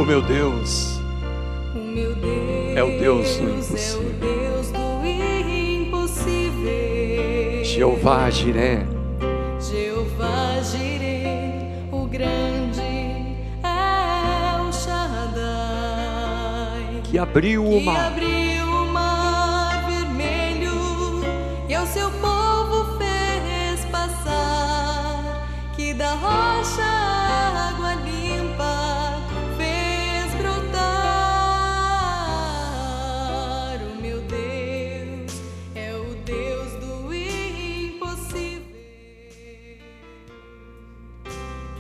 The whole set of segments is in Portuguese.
O meu Deus é o Deus do impossível. Jeová Jiré, o grande El Shaddai, que abriu o mar vermelho e ao seu povo fez passar, que da rocha água limpa fez brotar. O meu Deus é o Deus do impossível,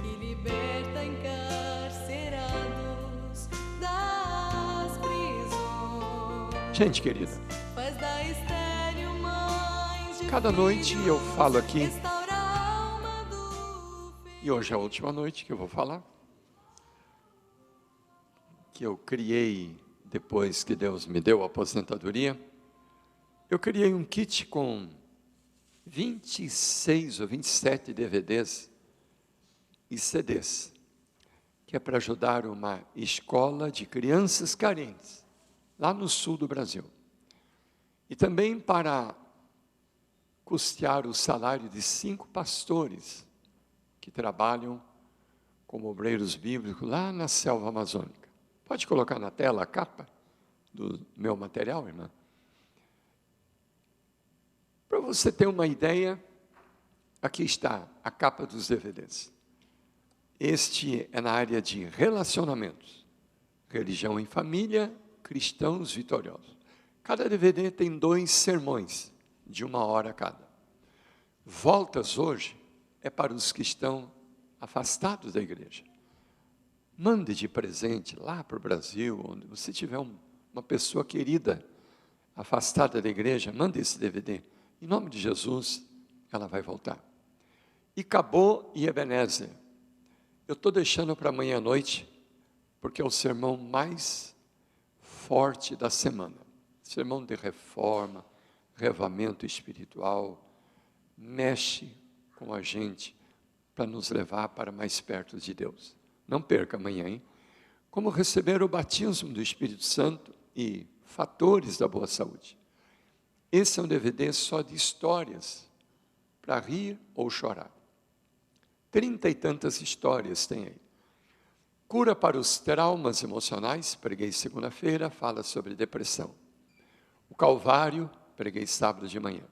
que liberta encarcerados das prisões. Gente querida, Faz da estéril mãe de cada noite eu falo aqui, restaura a alma do e hoje é a última noite que eu vou falar, que eu criei depois que Deus me deu a aposentadoria. Eu criei um kit com 26 ou 27 DVDs e CDs, que é para ajudar uma escola de crianças carentes, lá no sul do Brasil. E também para custear o salário de 5 pastores que trabalham como obreiros bíblicos lá na selva amazônica. Pode colocar na tela a capa do meu material, irmã? Para você ter uma ideia, aqui está a capa dos DVDs. Este é na área de relacionamentos, religião em família, cristãos vitoriosos. Cada DVD tem 2 sermões, de 1 hora cada. Voltas hoje é para os que estão afastados da igreja. Mande de presente lá para o Brasil, onde você tiver uma pessoa querida, afastada da igreja, mande esse DVD. Em nome de Jesus, ela vai voltar. E Cabô e Ebenezer, eu estou deixando para amanhã à noite, porque é o sermão mais forte da semana. Sermão de reforma, revamento espiritual, mexe com a gente para nos levar para mais perto de Deus. Não perca amanhã, hein? Como receber o batismo do Espírito Santo e fatores da boa saúde. Esse é um DVD só de histórias, para rir ou chorar. 30 e tantas histórias tem aí. Cura para os traumas emocionais, preguei segunda-feira, fala sobre depressão. O Calvário, preguei sábado de manhã.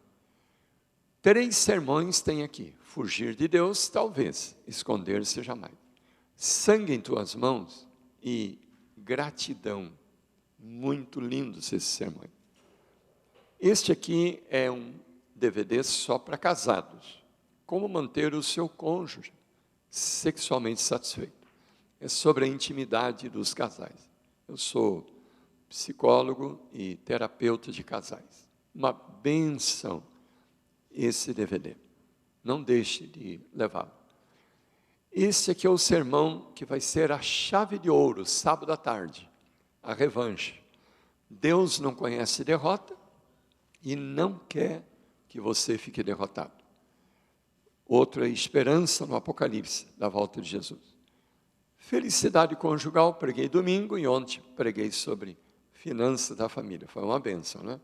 3 sermões tem aqui. Fugir de Deus, talvez. Esconder-se jamais. Sangue em tuas mãos e gratidão. Muito lindos esses sermões. Este aqui é um DVD só para casados. Como manter o seu cônjuge sexualmente satisfeito. É sobre a intimidade dos casais. Eu sou psicólogo e terapeuta de casais. Uma bênção esse DVD. Não deixe de levá-lo. Esse aqui é o sermão que vai ser a chave de ouro, sábado à tarde. A revanche. Deus não conhece derrota e não quer que você fique derrotado. Outro é esperança no Apocalipse, da volta de Jesus. Felicidade conjugal, preguei domingo e ontem preguei sobre finanças da família. Foi uma bênção, né?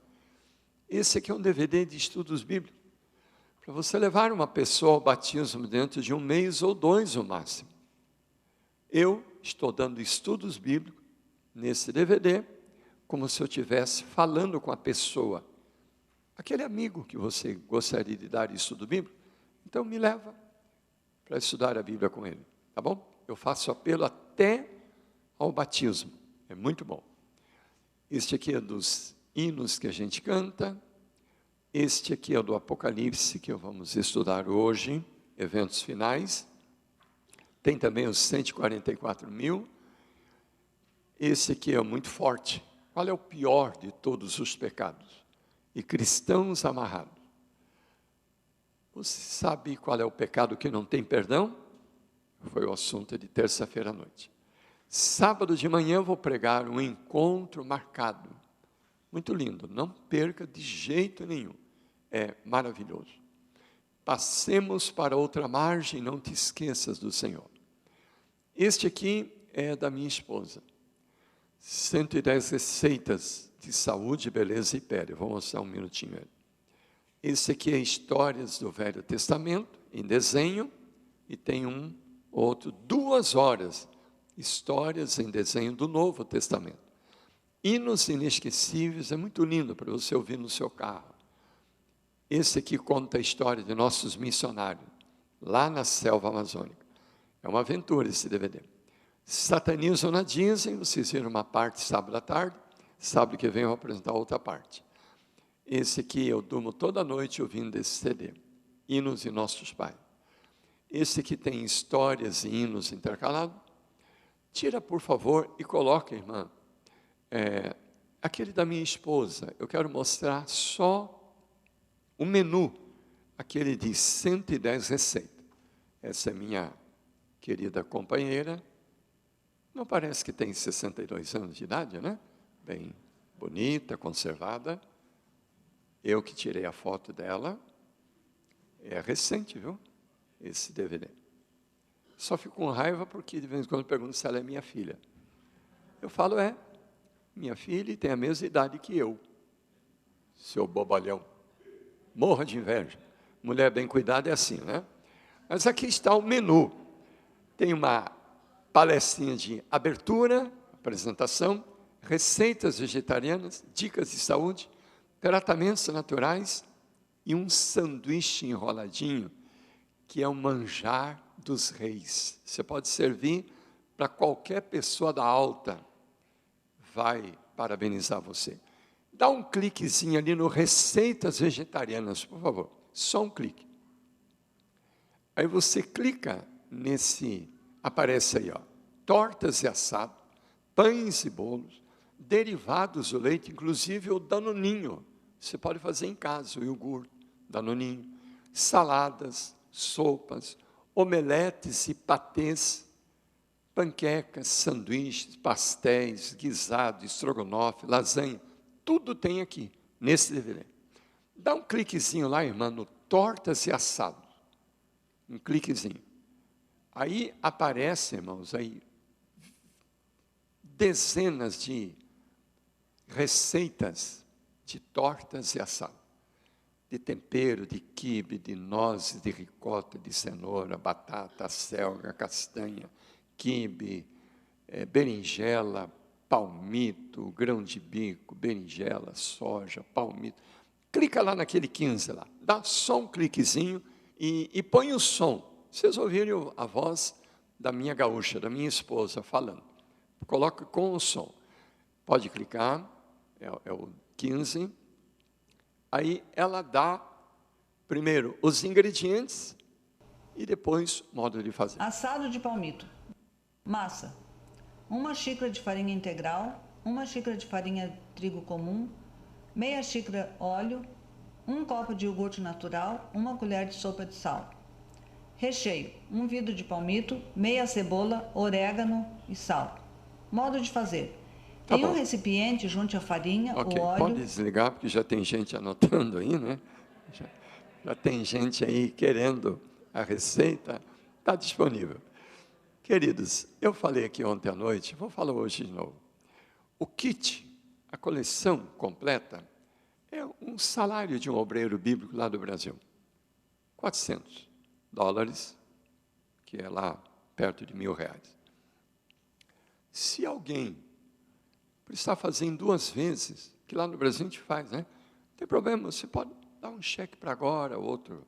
Esse aqui é um DVD de estudos bíblicos. Para você levar uma pessoa ao batismo dentro de 1 mês ou 2 no máximo. Eu estou dando estudos bíblicos nesse DVD, como se eu estivesse falando com a pessoa. Aquele amigo que você gostaria de dar estudo bíblico, então me leva para estudar a Bíblia com ele, tá bom? Eu faço apelo até ao batismo, é muito bom. Este aqui é dos hinos que a gente canta, este aqui é do Apocalipse, que vamos estudar hoje, eventos finais. Tem também os 144 mil. Esse aqui é muito forte. Qual é o pior de todos os pecados? E cristãos amarrados. Você sabe qual é o pecado que não tem perdão? Foi o assunto de terça-feira à noite. Sábado de manhã eu vou pregar um encontro marcado. Muito lindo, não perca de jeito nenhum. É maravilhoso. Passemos para outra margem, não te esqueças do Senhor. Este aqui é da minha esposa. 110 receitas de saúde, beleza e pele. Vou mostrar um minutinho. Esse aqui é Histórias do Velho Testamento, em desenho, e tem um outro, 2 horas, Histórias em desenho do Novo Testamento. Hinos inesquecíveis, é muito lindo para você ouvir no seu carro. Esse aqui conta a história de nossos missionários, lá na selva amazônica. É uma aventura esse DVD. Satanizam na Disney, vocês viram uma parte sábado à tarde, sábado que vem eu vou apresentar outra parte. Esse aqui eu durmo toda noite ouvindo esse CD, Hinos de Nossos Pais. Esse aqui tem histórias e hinos intercalados. Tira, por favor, e coloca, irmã, aquele da minha esposa. Eu quero mostrar só o menu, aquele de 110 receitas. Essa é minha querida companheira. Não parece que tem 62 anos de idade, né? Bem bonita, conservada. Eu que tirei a foto dela. É recente, viu? Esse DVD. Só fico com raiva porque de vez em quando pergunto se ela é minha filha. Eu falo, minha filha e tem a mesma idade que eu. Seu bobalhão. Morra de inveja. Mulher bem cuidada é assim, né? Mas aqui está o menu. Tem uma palestrinha de abertura, apresentação, receitas vegetarianas, dicas de saúde, tratamentos naturais e um sanduíche enroladinho, que é o manjar dos reis. Você pode servir para qualquer pessoa da alta, vai parabenizar você. Dá um cliquezinho ali no Receitas Vegetarianas, por favor, só um clique. Aí você clica nesse, aparece aí, tortas e assado, pães e bolos, derivados do leite, inclusive o danoninho, você pode fazer em casa, o iogurte, danoninho, saladas, sopas, omeletes e patês, panquecas, sanduíches, pastéis, guisado, estrogonofe, lasanha, tudo tem aqui, nesse DVD. Dá um cliquezinho lá, irmã, no tortas e assados, um cliquezinho. Aí aparece, irmãos, aí, dezenas de receitas de tortas e assado, de tempero, de quibe, de nozes, de ricota, de cenoura, batata, acelga, castanha, quibe, berinjela, palmito, grão de bico, berinjela, soja, palmito. Clica lá naquele 15 lá, dá só um cliquezinho e põe o som. Vocês ouviram a voz da minha gaúcha, da minha esposa falando. Coloca com o som. Pode clicar, é o 15. Aí ela dá, primeiro, os ingredientes e depois o modo de fazer. Assado de palmito. Massa. 1 xícara de farinha integral, 1 xícara de farinha trigo comum, meia xícara óleo, 1 copo de iogurte natural, 1 colher de sopa de sal. Recheio: 1 vidro de palmito, meia cebola, orégano e sal. Modo de fazer: Tá em bom. um recipiente, junte a farinha, Ok, o óleo... pode desligar, porque já tem gente anotando aí, né? Já tem gente aí querendo a receita, está disponível. Queridos, eu falei aqui ontem à noite, vou falar hoje de novo. O kit, a coleção completa, é um salário de um obreiro bíblico lá do Brasil. $400, que é lá perto de R$1.000. Se alguém precisar fazer em 2 vezes, que lá no Brasil a gente faz, né? Não tem problema, você pode dar um cheque para agora, outro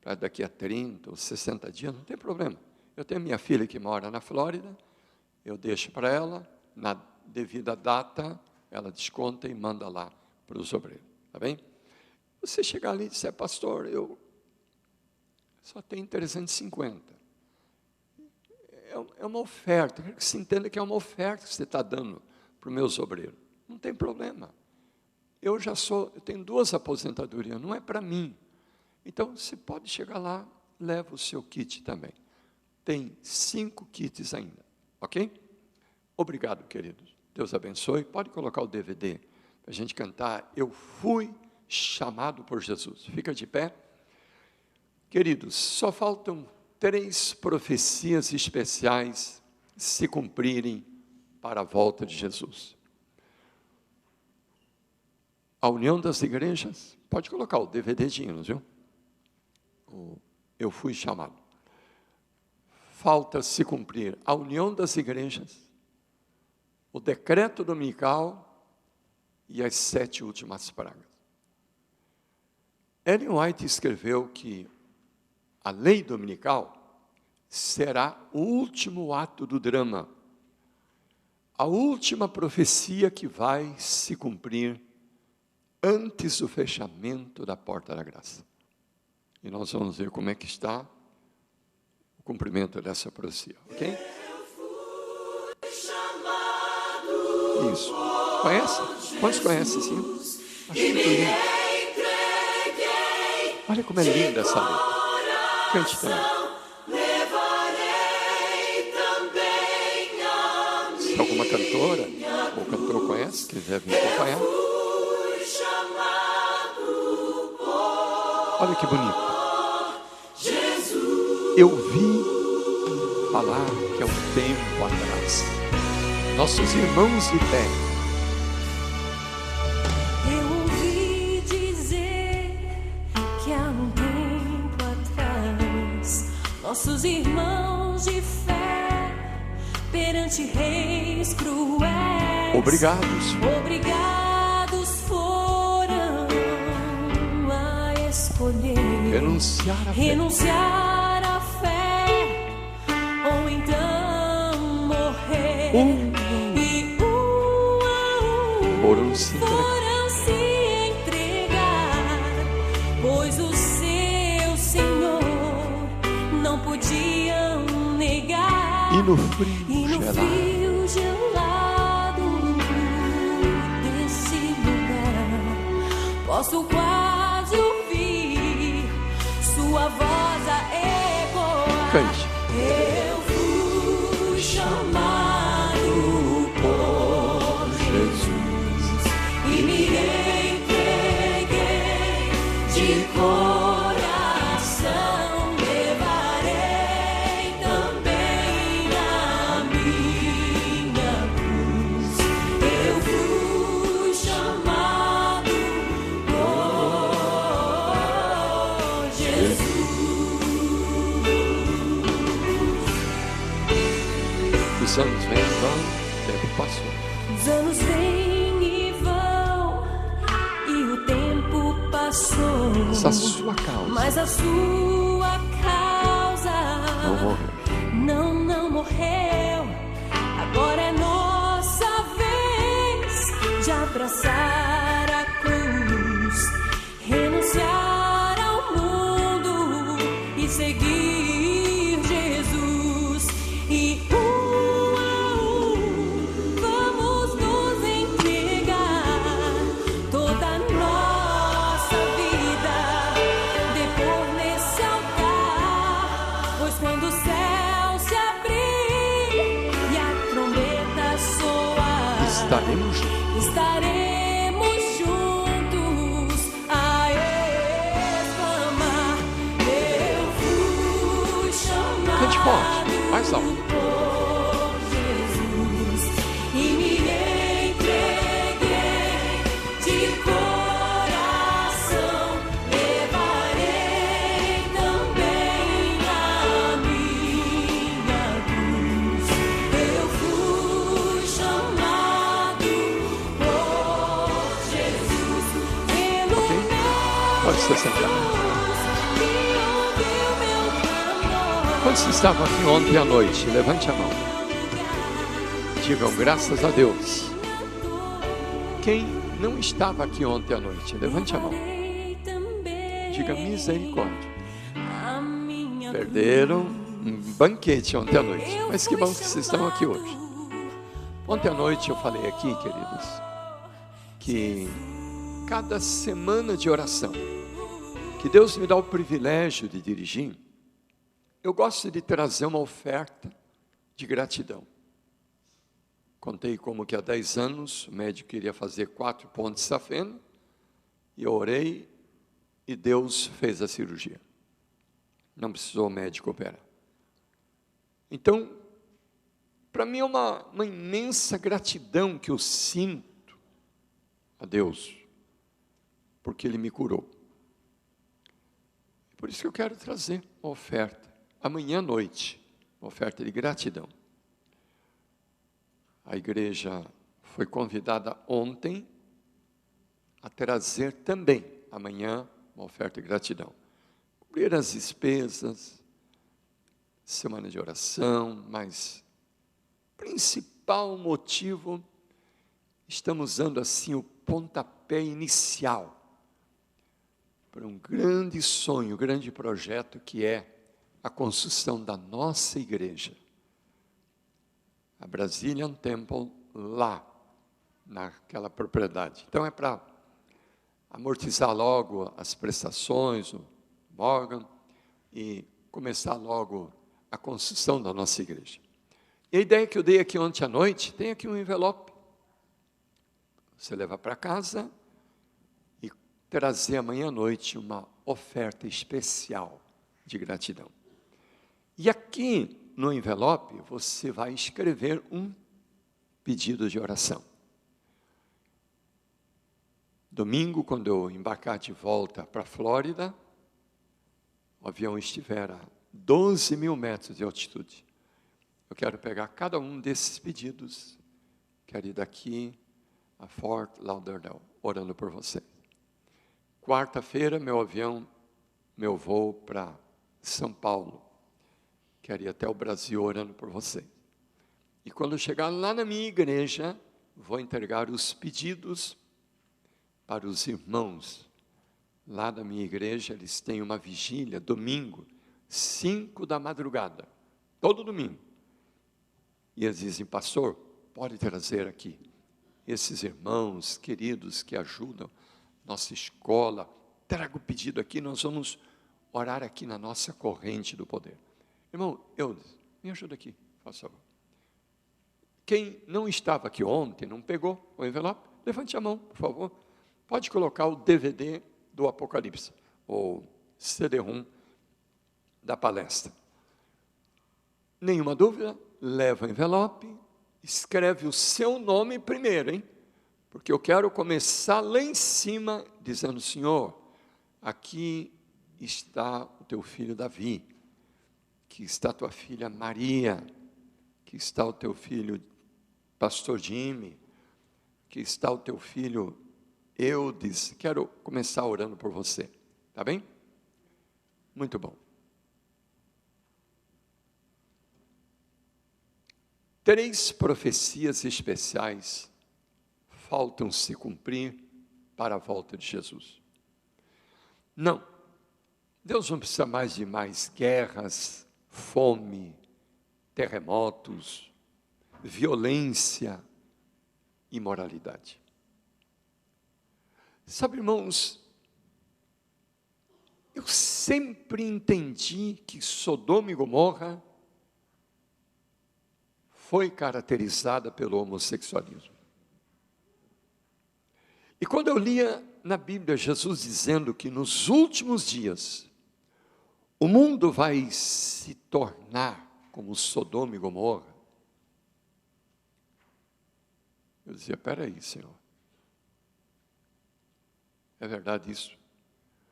para daqui a 30 ou 60 dias, não tem problema. Eu tenho minha filha que mora na Flórida, eu deixo para ela, na devida data, ela desconta e manda lá para os obreiros, tá bem? Você chegar ali e disser, pastor, eu só tenho 350. É uma oferta, eu quero que você entenda que é uma oferta que você está dando para os meus obreiros. Não tem problema. Eu tenho 2 aposentadorias, não é para mim. Então, você pode chegar lá, leva o seu kit também. Tem 5 kits ainda, ok? Obrigado, queridos. Deus abençoe. Pode colocar o DVD para a gente cantar Eu Fui Chamado por Jesus. Fica de pé. Queridos, só faltam 3 profecias especiais se cumprirem para a volta de Jesus. A união das igrejas, pode colocar o DVDzinho, viu? Eu fui chamado. Falta se cumprir a união das igrejas, o decreto dominical e as 7 últimas pragas. Ellen White escreveu que a lei dominical será o último ato do drama, a última profecia que vai se cumprir antes do fechamento da porta da graça. E nós vamos ver como é que está o cumprimento dessa profecia, ok? Isso. Conhece? Quantos conhecem, sim? Acho muito lindo. Olha como é linda essa letra. Cante também. Se alguma cantora ou cantor conhece, quiser vir acompanhar. Olha que bonito. Eu vi falar que há um tempo atrás, nossos irmãos de fé, Eu ouvi dizer que há um tempo atrás, nossos irmãos de fé, perante reis cruéis, obrigados foram a escolher renunciar à fé, ou então morrer. E foram se entregar, pois o seu Senhor não podiam negar. E no frio gelado desse lugar, posso quase ouvir sua voz a ecoar. Cante. Eu fui chamado por Jesus e me entreguei de coração. Levarei também a minha cruz. Eu fui chamado por Jesus. Os anos vêm e vão, o tempo passou. Os anos vêm e vão, e o tempo passou. Mas a sua causa Mas a sua causa não morreu. não morreu. Agora é nossa vez de abraçar a cruz, renunciar ao mundo e seguir Jesus. E a vamos nos entregar toda a nossa vida, depor nesse altar, pois quando o céu se abrir e a trombeta soar, estaremos juntos a exclamar: eu fui chamado. Cante forte, mais alto. Por Jesus e me entreguei de coração. Levarei também a minha cruz. Eu fui chamado por Jesus. Pelo Pode se sentar. Quantos estavam aqui ontem à noite? Levante a mão. Digam graças a Deus. Quem não estava aqui ontem à noite? Levante a mão. Diga misericórdia. Perderam um banquete ontem à noite. Mas que bom que vocês estão aqui hoje. Ontem à noite eu falei aqui, queridos, que cada semana de oração que Deus me dá o privilégio de dirigir, eu gosto de trazer uma oferta de gratidão. Contei como que há 10 anos o médico queria fazer 4 pontos de safena, e eu orei e Deus fez a cirurgia. Não precisou o médico operar. Então, para mim é uma imensa gratidão que eu sinto a Deus, porque Ele me curou. Por isso que eu quero trazer uma oferta, amanhã à noite, uma oferta de gratidão. A igreja foi convidada ontem a trazer também, amanhã, uma oferta de gratidão. Cobrir as despesas, semana de oração, mas principal motivo, estamos dando assim o pontapé inicial para um grande sonho, grande projeto que é a construção da nossa igreja, a Brazilian Temple, lá, naquela propriedade. Então é para amortizar logo as prestações, o Morgan, e começar logo a construção da nossa igreja. E a ideia que eu dei aqui ontem à noite, tem aqui um envelope. Você leva para casa e trazer amanhã à noite uma oferta especial de gratidão. E aqui no envelope você vai escrever um pedido de oração. Domingo, quando eu embarcar de volta para a Flórida, o avião estiver a 12 mil metros de altitude. Eu quero pegar cada um desses pedidos, quero ir daqui a Fort Lauderdale, orando por você. Quarta-feira, meu voo para São Paulo. Quero ir até o Brasil orando por você. E quando eu chegar lá na minha igreja, vou entregar os pedidos para os irmãos. Lá da minha igreja, eles têm uma vigília, domingo, 5 da madrugada, todo domingo. E eles dizem, pastor, pode trazer aqui esses irmãos queridos que ajudam nossa escola, traga o pedido aqui, nós vamos orar aqui na nossa corrente do poder. Irmão, me ajuda aqui, por favor. Quem não estava aqui ontem, não pegou o envelope, levante a mão, por favor. Pode colocar o DVD do Apocalipse, ou CD-ROM da palestra. Nenhuma dúvida, leva o envelope, escreve o seu nome primeiro, hein? Porque eu quero começar lá em cima, dizendo, Senhor, aqui está o teu filho Davi, que está a tua filha Maria, que está o teu filho pastor Jimmy, que está o teu filho Eudes. Quero começar orando por você, tá bem? Muito bom. 3 profecias especiais faltam se cumprir para a volta de Jesus. Não, Deus não precisa mais de mais guerras, fome, terremotos, violência, imoralidade. Sabe, irmãos, eu sempre entendi que Sodoma e Gomorra foi caracterizada pelo homossexualismo. E quando eu lia na Bíblia Jesus dizendo que nos últimos dias o mundo vai se tornar como Sodoma e Gomorra, eu dizia, espera aí, Senhor, é verdade isso?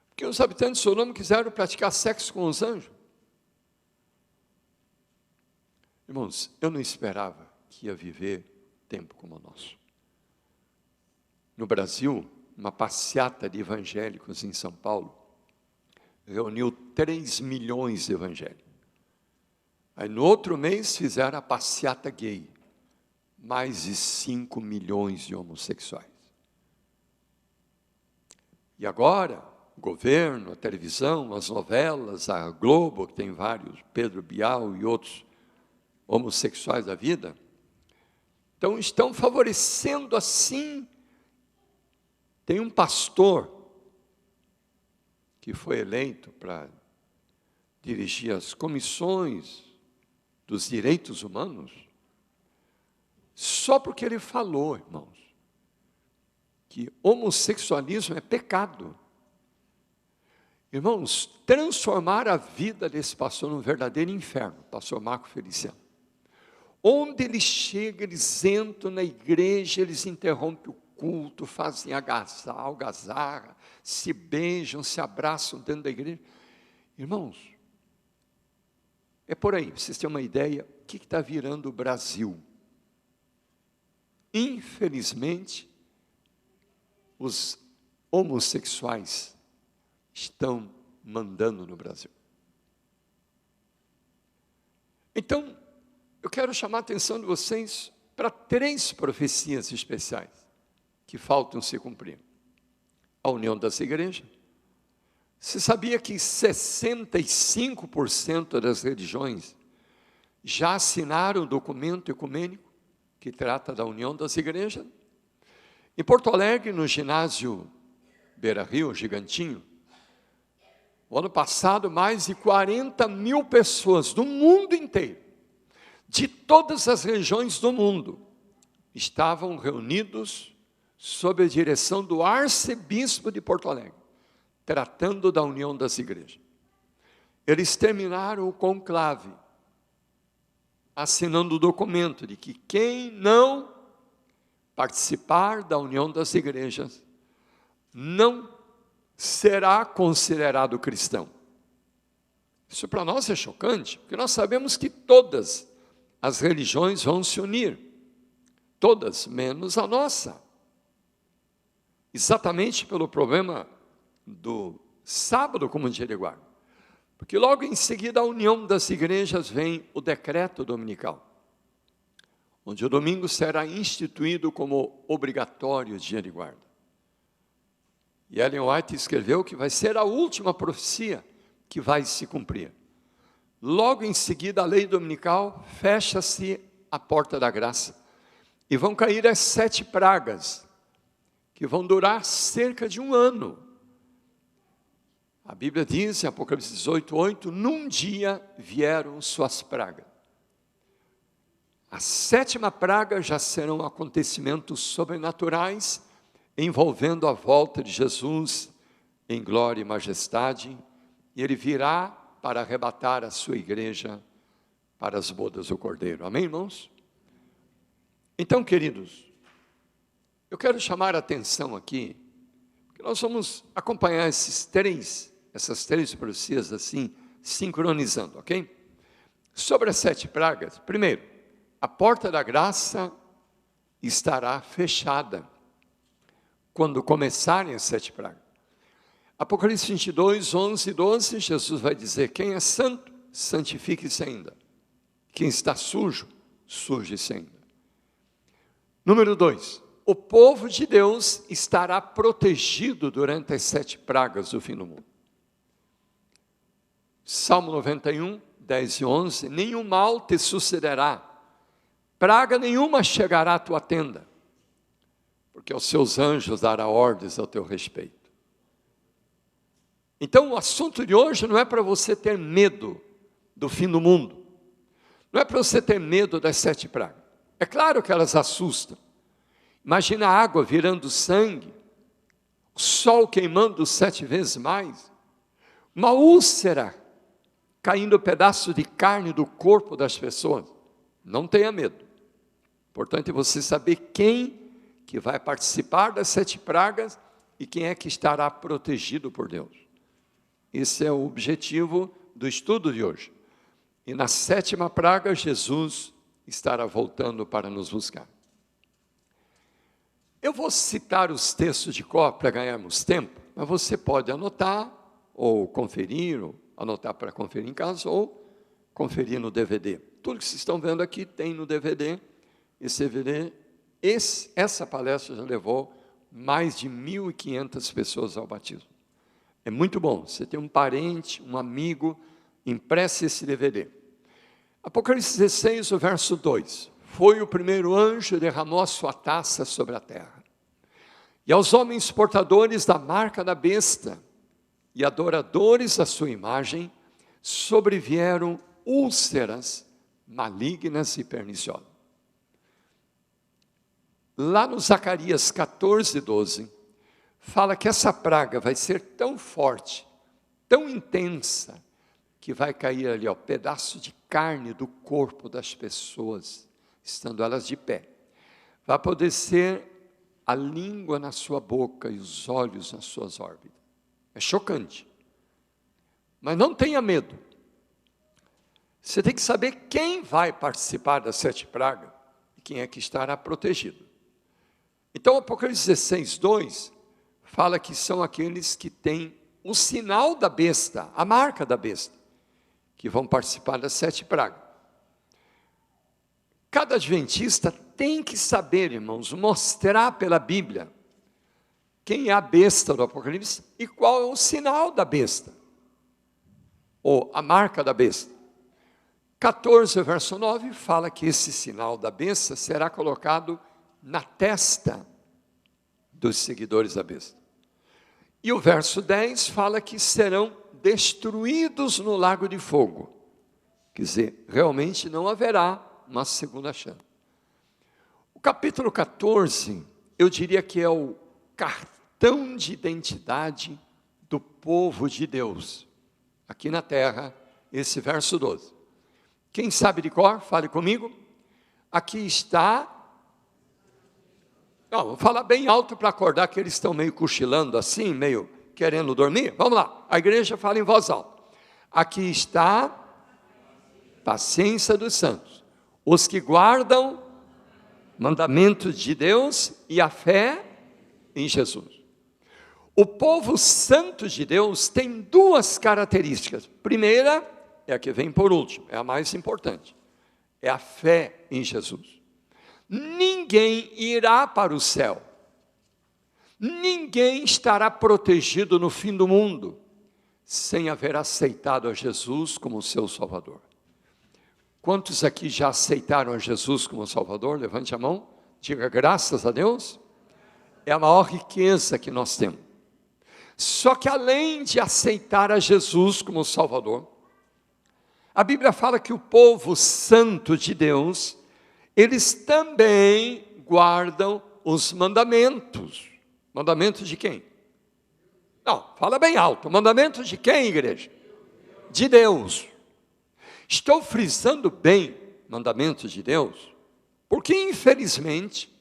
Porque os habitantes de Sodoma quiseram praticar sexo com os anjos. Irmãos, eu não esperava que ia viver tempo como o nosso. No Brasil, uma passeata de evangélicos em São Paulo reuniu 3 milhões de evangélicos. Aí no outro mês fizeram a passeata gay, mais de 5 milhões de homossexuais. E agora, o governo, a televisão, as novelas, a Globo, que tem vários, Pedro Bial e outros homossexuais da vida, então estão favorecendo assim. Tem um pastor que foi eleito para dirigir as comissões dos direitos humanos, só porque ele falou, irmãos, que homossexualismo é pecado. Irmãos, transformar a vida desse pastor num verdadeiro inferno, pastor Marco Feliciano. Onde ele chega, eles entram na igreja, eles interrompem o culto, fazem algazarra, se beijam, se abraçam dentro da igreja. Irmãos, é por aí, vocês têm uma ideia, o que está virando o Brasil? Infelizmente, os homossexuais estão mandando no Brasil. Então, eu quero chamar a atenção de vocês para 3 profecias especiais que faltam se cumprir. A união das igrejas. Você sabia que 65% das religiões já assinaram o documento ecumênico que trata da união das igrejas? Em Porto Alegre, no ginásio Beira-Rio, Gigantinho, o ano passado, mais de 40 mil pessoas do mundo inteiro, de todas as regiões do mundo, estavam reunidos sob a direção do arcebispo de Porto Alegre, tratando da união das igrejas. Eles terminaram o conclave, assinando o documento de que quem não participar da união das igrejas não será considerado cristão. Isso para nós é chocante, porque nós sabemos que todas as religiões vão se unir, todas, menos a nossa. Exatamente pelo problema do sábado como dia de guarda. Porque logo em seguida a união das igrejas vem o decreto dominical, onde o domingo será instituído como obrigatório dia de guarda. E Ellen White escreveu que vai ser a última profecia que vai se cumprir. Logo em seguida, a lei dominical, fecha-se a porta da graça. E vão cair as 7 pragas, que vão durar cerca de 1 ano. A Bíblia diz, em Apocalipse 18:8, num dia vieram suas pragas. A 7ª praga já serão acontecimentos sobrenaturais, envolvendo a volta de Jesus em glória e majestade, e ele virá para arrebatar a sua igreja para as bodas do Cordeiro. Amém, irmãos? Então, queridos, eu quero chamar a atenção aqui, porque nós vamos acompanhar essas três profecias assim, sincronizando, ok? Sobre as 7 pragas, primeiro, a porta da graça estará fechada quando começarem as 7 pragas. Apocalipse 22, 11 e 12, Jesus vai dizer, quem é santo, santifique-se ainda. Quem está sujo, suje-se ainda. Número 2, o povo de Deus estará protegido durante as 7 pragas do fim do mundo. Salmo 91, 10 e 11, nenhum mal te sucederá, praga nenhuma chegará à tua tenda, porque aos seus anjos dará ordens ao teu respeito. Então o assunto de hoje não é para você ter medo do fim do mundo, não é para você ter medo das 7 pragas, é claro que elas assustam. Imagina a água virando sangue, o sol queimando 7 vezes mais, uma úlcera caindo pedaço de carne do corpo das pessoas. Não tenha medo. Importante é você saber quem que vai participar das 7 pragas e quem é que estará protegido por Deus. Esse é o objetivo do estudo de hoje. E na 7ª praga, Jesus estará voltando para nos buscar. Eu vou citar os textos de cor para ganharmos tempo, mas você pode anotar, ou conferir, ou anotar para conferir em casa, ou conferir no DVD. Tudo que vocês estão vendo aqui tem no DVD. Esse DVD, essa palestra já levou mais de 1.500 pessoas ao batismo. É muito bom, você tem um parente, um amigo, empreste esse DVD. Apocalipse 16, o verso 2. Foi o primeiro anjo, derramou a sua taça sobre a terra. E aos homens portadores da marca da besta e adoradores da sua imagem, sobrevieram úlceras malignas e perniciosas. Lá no Zacarias 14, 12, fala que essa praga vai ser tão forte, tão intensa, que vai cair ali, pedaço de carne do corpo das pessoas, estando elas de pé. Vai apodrecer a língua na sua boca e os olhos nas suas órbitas. É chocante. Mas não tenha medo. Você tem que saber quem vai participar das 7 pragas e quem é que estará protegido. Então, Apocalipse 16, 2, fala que são aqueles que têm o sinal da besta, a marca da besta, que vão participar das 7 pragas. Cada adventista tem que saber, irmãos, mostrar pela Bíblia quem é a besta do Apocalipse e qual é o sinal da besta, ou a marca da besta. 14, verso 9, fala que esse sinal da besta será colocado na testa dos seguidores da besta. E o verso 10 fala que serão destruídos no lago de fogo. Quer dizer, realmente não haverá uma segunda chance. O capítulo 14, eu diria que é o cartão de identidade do povo de Deus, aqui na terra, esse verso 12. Quem sabe de cor, fale comigo. Aqui está. Não, vou falar bem alto para acordar que eles estão meio cochilando assim, meio querendo dormir. Vamos lá, a igreja fala em voz alta. Aqui está a paciência dos santos, os que guardam mandamentos de Deus e a fé em Jesus. O povo santo de Deus tem 2 características. Primeira é a que vem por último, é a mais importante. É a fé em Jesus. Ninguém irá para o céu. Ninguém estará protegido no fim do mundo sem haver aceitado a Jesus como seu Salvador. Quantos aqui já aceitaram a Jesus como Salvador? Levante a mão, diga graças a Deus. É a maior riqueza que nós temos. Só que além de aceitar a Jesus como Salvador, a Bíblia fala que o povo santo de Deus, eles também guardam os mandamentos. Mandamentos de quem? Não, fala bem alto. Mandamentos de quem, igreja? De Deus. Estou frisando bem mandamentos de Deus, porque infelizmente,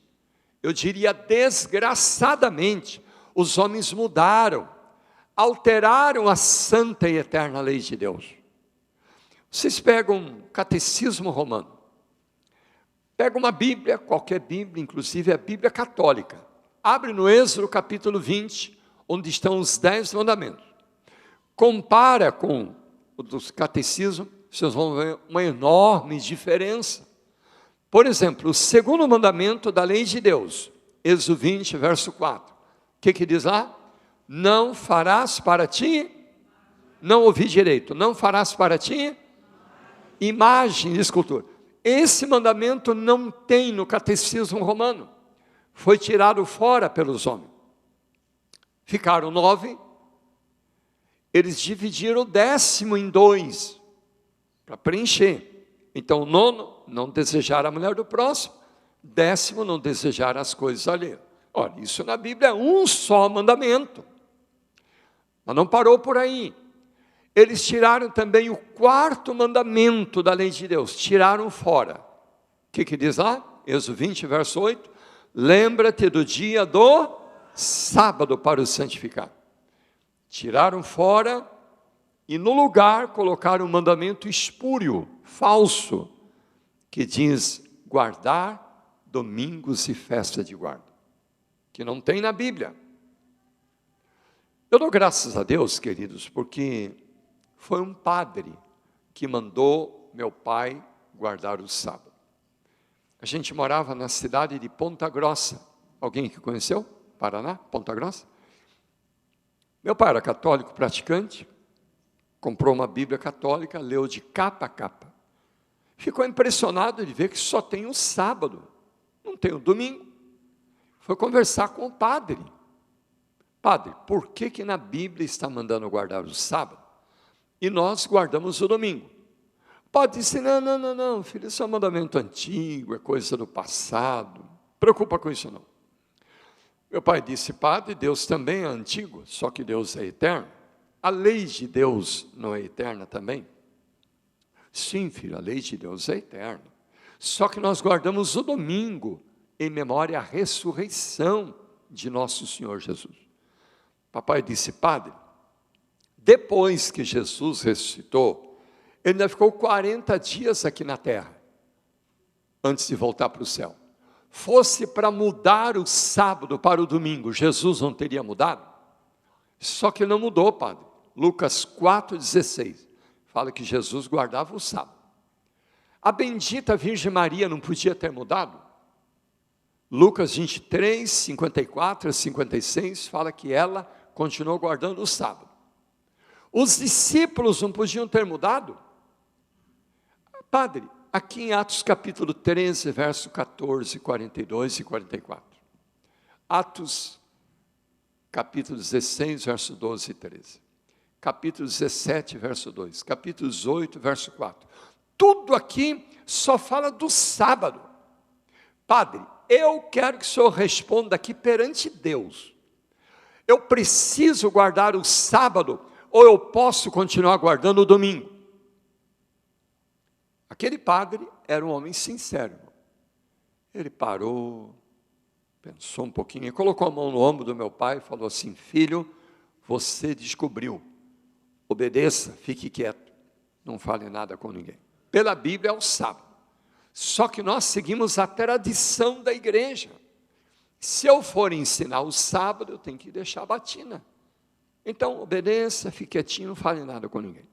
eu diria desgraçadamente, os homens mudaram, alteraram a santa e eterna lei de Deus. Vocês pegam um catecismo romano, pega uma Bíblia, qualquer Bíblia, inclusive a Bíblia católica, abre no Êxodo capítulo 20, onde estão os 10 mandamentos, compara com o dos catecismos, vocês vão ver uma enorme diferença. Por exemplo, o 2º mandamento da lei de Deus, Êxodo 20, verso 4, o que diz lá? Não farás para ti, não ouvi direito, não farás para ti imagem de escultura. Esse mandamento não tem no catecismo romano, foi tirado fora pelos homens. Ficaram 9, eles dividiram o 10º em 2, para preencher. Então o 9º, não desejar a mulher do próximo, 10º, não desejar as coisas alheias. Olha, isso na Bíblia é um só mandamento, mas não parou por aí. Eles tiraram também o 4º mandamento da lei de Deus, tiraram fora. O que diz lá? Êxodo 20, verso 8, lembra-te do dia do sábado para o santificar. Tiraram fora e no lugar colocaram um mandamento espúrio, falso, que diz guardar domingos e festa de guarda, que não tem na Bíblia. Eu dou graças a Deus, queridos, porque foi um padre que mandou meu pai guardar o sábado. A gente morava na cidade de Ponta Grossa. Alguém que conheceu? Paraná, Ponta Grossa? Meu pai era católico praticante, comprou uma Bíblia católica, leu de capa a capa. Ficou impressionado de ver que só tem o sábado, não tem o domingo. Foi conversar com o padre. Padre, por que na Bíblia está mandando guardar o sábado e nós guardamos o domingo? Pode dizer, não, filho, isso é um mandamento antigo, é coisa do passado, não preocupa com isso não. Meu pai disse, padre, Deus também é antigo, só que Deus é eterno. A lei de Deus não é eterna também? Sim, filho, a lei de Deus é eterna. Só que nós guardamos o domingo em memória à ressurreição de nosso Senhor Jesus. Papai disse: padre, depois que Jesus ressuscitou, ele ainda ficou 40 dias aqui na terra, antes de voltar para o céu. Fosse para mudar o sábado para o domingo, Jesus não teria mudado? Só que não mudou, padre. Lucas 4,16, fala que Jesus guardava o sábado. A bendita Virgem Maria não podia ter mudado? Lucas 23, 54 a 56, fala que ela continuou guardando o sábado. Os discípulos não podiam ter mudado? Padre, aqui em Atos capítulo 13, verso 14, 42 e 44. Atos capítulo 16, verso 12 e 13. Capítulo 17, verso 2. Capítulo 18, verso 4. Tudo aqui só fala do sábado. Padre, eu quero que o senhor responda aqui perante Deus. Eu preciso guardar o sábado ou eu posso continuar guardando o domingo? Aquele padre era um homem sincero. Ele parou, pensou um pouquinho, e colocou a mão no ombro do meu pai e falou assim: filho, você descobriu, obedeça, fique quieto, não fale nada com ninguém. Pela Bíblia é o sábado, só que nós seguimos a tradição da igreja. Se eu for ensinar o sábado, eu tenho que deixar a batina. Então, obedeça, fique quietinho, não fale nada com ninguém.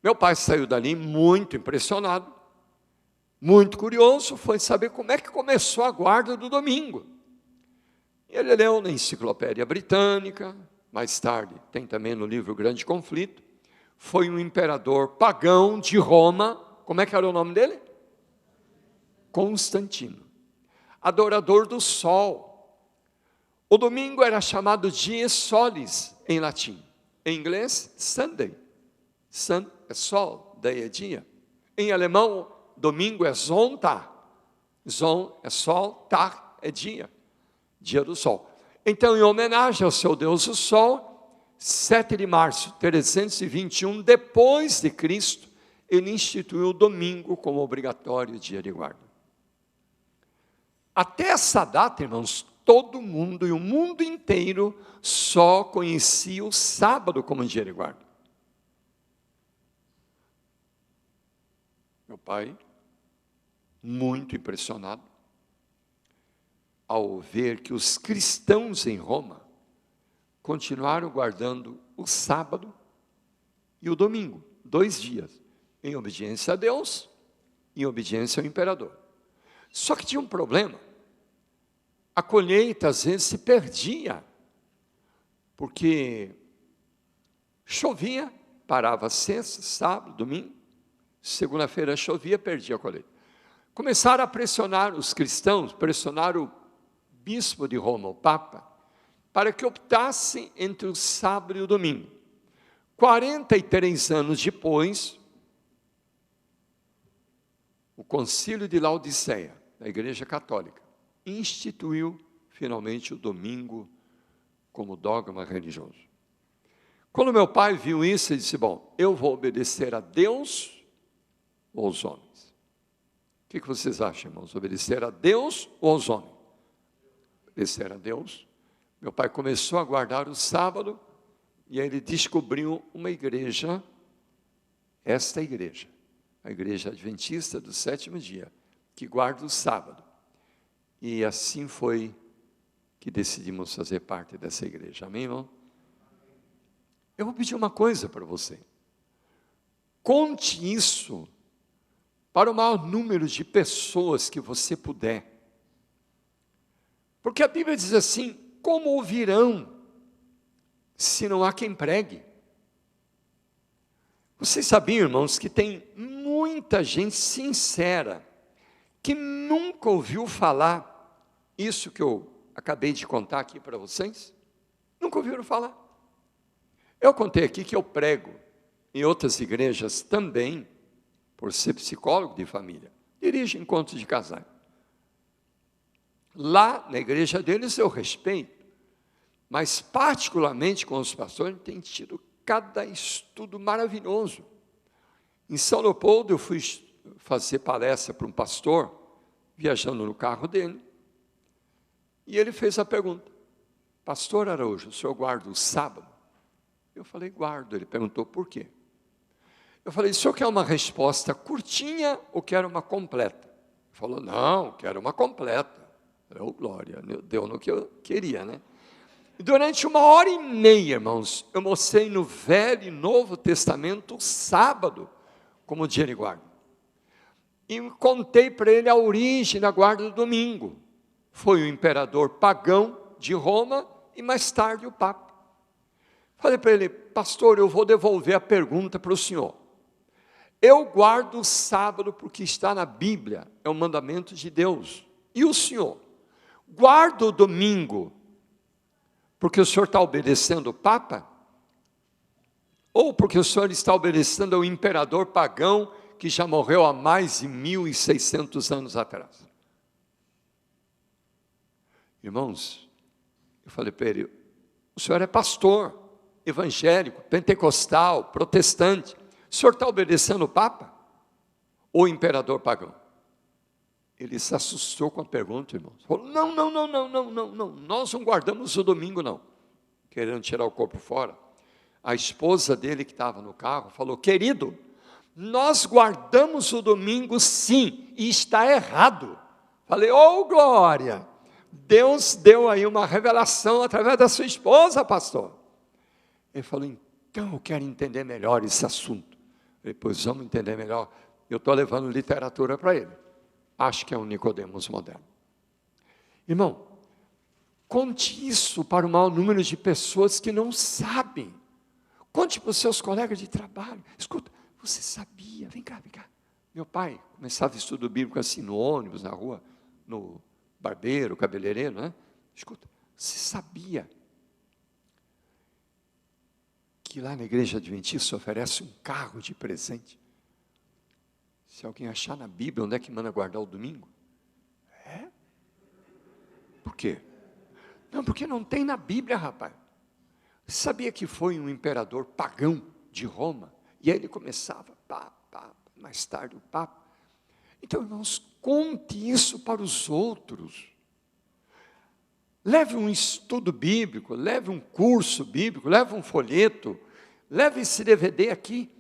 Meu pai saiu dali muito impressionado, muito curioso, foi saber como é que começou a guarda do domingo. Ele leu na Enciclopédia Britânica, mais tarde tem também no livro Grande Conflito. Foi um imperador pagão de Roma. Como é que era o nome dele? Constantino, adorador do sol. O domingo era chamado dies solis em latim, em inglês Sunday. Sun é sol, day é dia. Em alemão, domingo é Sonntag. Son é sol, Tag é dia, dia do sol. Então, em homenagem ao seu Deus o sol, 7 de março, 321, depois de Cristo, ele instituiu o domingo como obrigatório dia de guarda. Até essa data, irmãos, todo mundo e o mundo inteiro só conhecia o sábado como dia de guarda. Meu pai, muito impressionado, ao ver que os cristãos em Roma continuaram guardando o sábado e o domingo, 2 dias, em obediência a Deus e em obediência ao imperador. Só que tinha um problema. A colheita às vezes se perdia, porque chovia, parava sexta, sábado, domingo, segunda-feira chovia, perdia a colheita. Começaram a pressionar os cristãos, pressionar o bispo de Roma, o Papa, para que optasse entre o sábado e o domingo. 43 anos depois, o Concílio de Laodiceia, da Igreja Católica, instituiu finalmente o domingo como dogma religioso. Quando meu pai viu isso, ele disse: bom, eu vou obedecer a Deus ou aos homens? O que vocês acham, irmãos? Obedecer a Deus ou aos homens? Obedecer a Deus. Meu pai começou a guardar o sábado, e aí ele descobriu uma igreja, esta igreja, a Igreja Adventista do Sétimo Dia, que guarda o sábado. E assim foi que decidimos fazer parte dessa igreja. Amém, irmão? Eu vou pedir uma coisa para você. Conte isso para o maior número de pessoas que você puder. Porque a Bíblia diz assim: como ouvirão se não há quem pregue? Vocês sabiam, irmãos, que tem muita gente sincera que nunca ouviu falar isso que eu acabei de contar aqui para vocês? Nunca ouviram falar? Eu contei aqui que eu prego em outras igrejas também, por ser psicólogo de família, dirijo encontros de casais. Lá na igreja deles eu respeito, mas particularmente com os pastores tem tido cada estudo maravilhoso. Em São Leopoldo eu fui fazer palestra para um pastor, viajando no carro dele, e ele fez a pergunta: pastor Araújo, o senhor guarda o sábado? Eu falei: guardo. Ele perguntou: por quê? Eu falei: o senhor quer uma resposta curtinha ou quer uma completa? Ele falou: não, quero uma completa. Eu, glória, deu no que eu queria, né? E durante 1h30, irmãos, eu mostrei no Velho e Novo Testamento o sábado como dia de guarda. E contei para ele a origem da guarda do domingo. Foi o imperador pagão de Roma e mais tarde o Papa. Falei para ele: pastor, eu vou devolver a pergunta para o senhor. Eu guardo o sábado porque está na Bíblia, é um mandamento de Deus. E o senhor? Guarda o domingo porque o senhor está obedecendo o Papa? Ou porque o senhor está obedecendo ao imperador pagão que já morreu há mais de 1.600 anos atrás? Irmãos, eu falei para ele: o senhor é pastor, evangélico, pentecostal, protestante, o senhor está obedecendo o Papa ou o imperador pagão? Ele se assustou com a pergunta, irmãos. Falou: não, nós não guardamos o domingo, não. Querendo tirar o corpo fora. A esposa dele, que estava no carro, falou: querido, nós guardamos o domingo sim, e está errado. Falei: ô glória, Deus deu aí uma revelação através da sua esposa, pastor. Ele falou: então eu quero entender melhor esse assunto. Falei: pois vamos entender melhor. Eu estou levando literatura para ele. Acho que é um Nicodemos moderno. Irmão, conte isso para o maior número de pessoas que não sabem. Conte para os seus colegas de trabalho. Escuta, você sabia? Vem cá. Meu pai começava estudo bíblico assim no ônibus, na rua, no barbeiro, cabeleireiro, né? Escuta, você sabia que lá na igreja adventista oferece um carro de presente? Se alguém achar na Bíblia onde é que manda guardar o domingo? É? Por quê? Não, porque não tem na Bíblia, rapaz. Sabia que foi um imperador pagão de Roma? E aí ele começava, mais tarde o Papa. Então, irmãos, conte isso para os outros. Leve um estudo bíblico, leve um curso bíblico, leve um folheto, leve esse DVD aqui,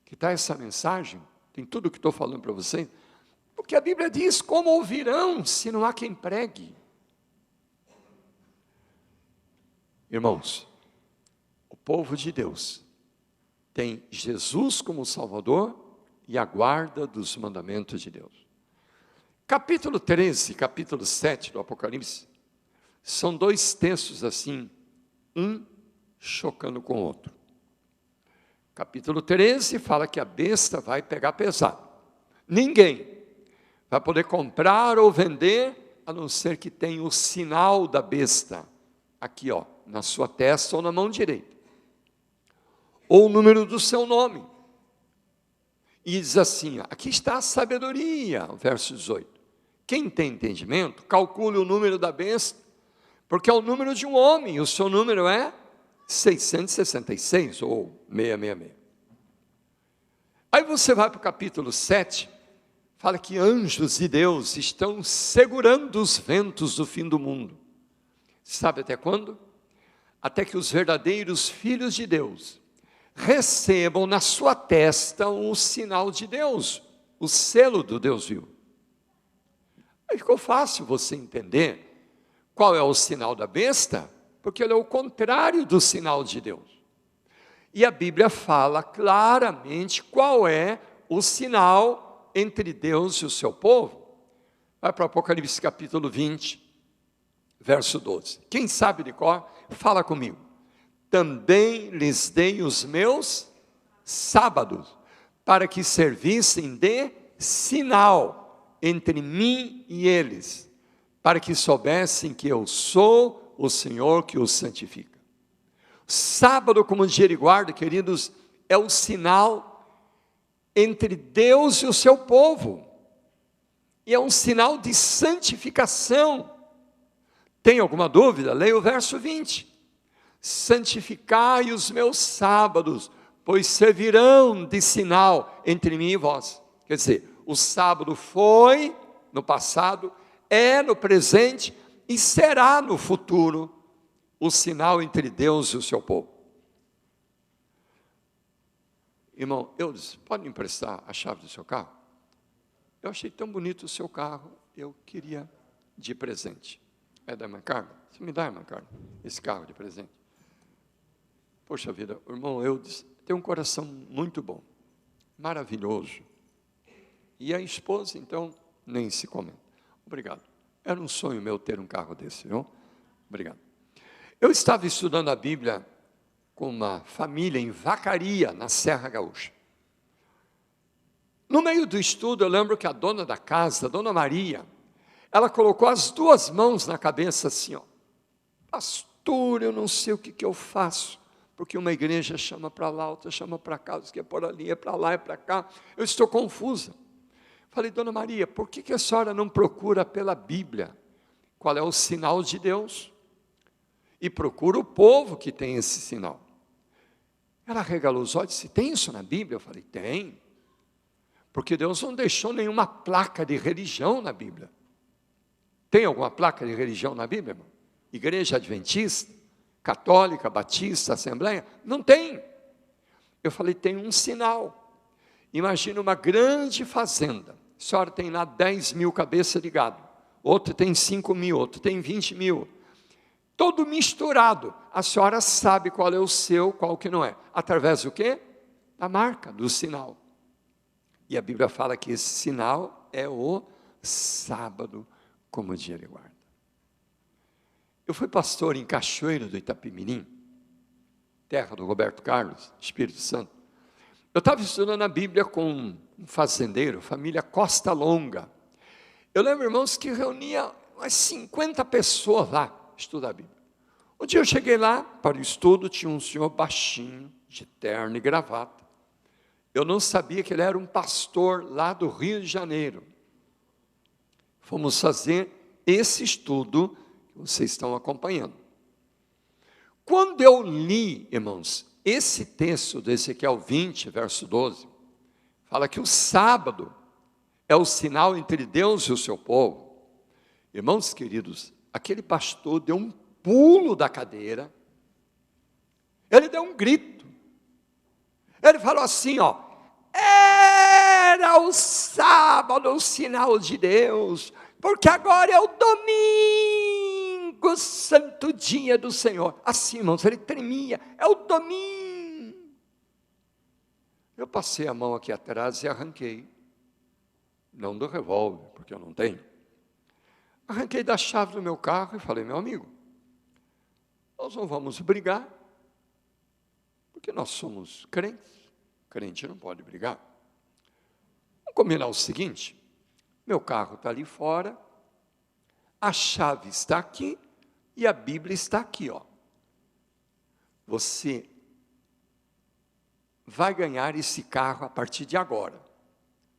que está essa mensagem. Tem tudo o que estou falando para vocês, porque a Bíblia diz: como ouvirão se não há quem pregue? Irmãos, o povo de Deus tem Jesus como Salvador e a guarda dos mandamentos de Deus. Capítulo 13, capítulo 7 do Apocalipse, são dois textos assim, um chocando com o outro. Capítulo 13 fala que a besta vai pegar pesado. Ninguém vai poder comprar ou vender, a não ser que tenha o sinal da besta, aqui ó, na sua testa ou na mão direita, ou o número do seu nome. E diz assim, aqui está a sabedoria, verso 18. Quem tem entendimento, calcule o número da besta, porque é o número de um homem, e o seu número é 666, ou 666. Aí você vai para o capítulo 7, fala que anjos de Deus estão segurando os ventos do fim do mundo. Sabe até quando? Até que os verdadeiros filhos de Deus recebam na sua testa o sinal de Deus, o selo do Deus vivo. Aí ficou fácil você entender qual é o sinal da besta, porque ele é o contrário do sinal de Deus. E a Bíblia fala claramente qual é o sinal entre Deus e o seu povo. Vai para o Apocalipse capítulo 20, verso 12. Quem sabe de cor, fala comigo. Também lhes dei os meus sábados, para que servissem de sinal entre mim e eles, para que soubessem que eu sou o Senhor que os santifica. Sábado como dia de guarda, queridos, é o sinal entre Deus e o seu povo, e é um sinal de santificação. Tem alguma dúvida? Leia o verso 20. Santificai os meus sábados, pois servirão de sinal entre mim e vós. Quer dizer, o sábado foi no passado, é no presente e será no futuro o sinal entre Deus e o seu povo. Irmão, eu disse, pode me emprestar a chave do seu carro? Eu achei tão bonito o seu carro, eu queria de presente. É da irmã Carla? Você me dá, irmã Carla, esse carro de presente? Poxa vida, irmão Eudes tem um coração muito bom, maravilhoso. E a esposa, então, nem se comenta. Obrigado. Era um sonho meu ter um carro desse, viu? Obrigado. Eu estava estudando a Bíblia com uma família em Vacaria, na Serra Gaúcha. No meio do estudo, eu lembro que a dona da casa, a dona Maria, ela colocou as duas mãos na cabeça assim, ó. Pastor, eu não sei o que eu faço, porque uma igreja chama para lá, outra chama para cá, diz que é por ali, é para lá, é para cá. Eu estou confusa. Falei, dona Maria, por que a senhora não procura pela Bíblia qual é o sinal de Deus? E procura o povo que tem esse sinal. Ela regalou os olhos e disse, tem isso na Bíblia? Eu falei, tem. Porque Deus não deixou nenhuma placa de religião na Bíblia. Tem alguma placa de religião na Bíblia, irmão? Igreja Adventista, Católica, Batista, Assembleia? Não tem. Eu falei, tem um sinal. Imagina uma grande fazenda. A senhora tem lá 10 mil cabeças de gado. Outro tem 5 mil, outro tem 20 mil. Todo misturado. A senhora sabe qual é o seu, qual que não é. Através do quê? Da marca, do sinal. E a Bíblia fala que esse sinal é o sábado, como dia de guarda. Eu fui pastor em Cachoeiro do Itapimirim, terra do Roberto Carlos, Espírito Santo. Eu estava estudando a Bíblia com um fazendeiro, família Costa Longa. Eu lembro, irmãos, que reunia umas 50 pessoas lá, estudar a Bíblia. Um dia eu cheguei lá para o estudo, tinha um senhor baixinho, de terno e gravata. Eu não sabia que ele era um pastor lá do Rio de Janeiro. Fomos fazer esse estudo que vocês estão acompanhando. Quando eu li, irmãos, esse texto de Ezequiel 20, verso 12, fala que o sábado é o sinal entre Deus e o seu povo. Irmãos queridos, aquele pastor deu um pulo da cadeira, ele deu um grito, ele falou assim, ó, era o sábado o sinal de Deus, porque agora é o domingo, santo dia do Senhor. Assim, irmãos, ele tremia, é o domingo. Eu passei a mão aqui atrás e arranquei, não do revólver, porque eu não tenho. Arranquei da chave do meu carro e falei, meu amigo, nós não vamos brigar, porque nós somos crentes, crente não pode brigar. Vamos combinar o seguinte, meu carro está ali fora, a chave está aqui e a Bíblia está aqui, ó. Você vai ganhar esse carro a partir de agora.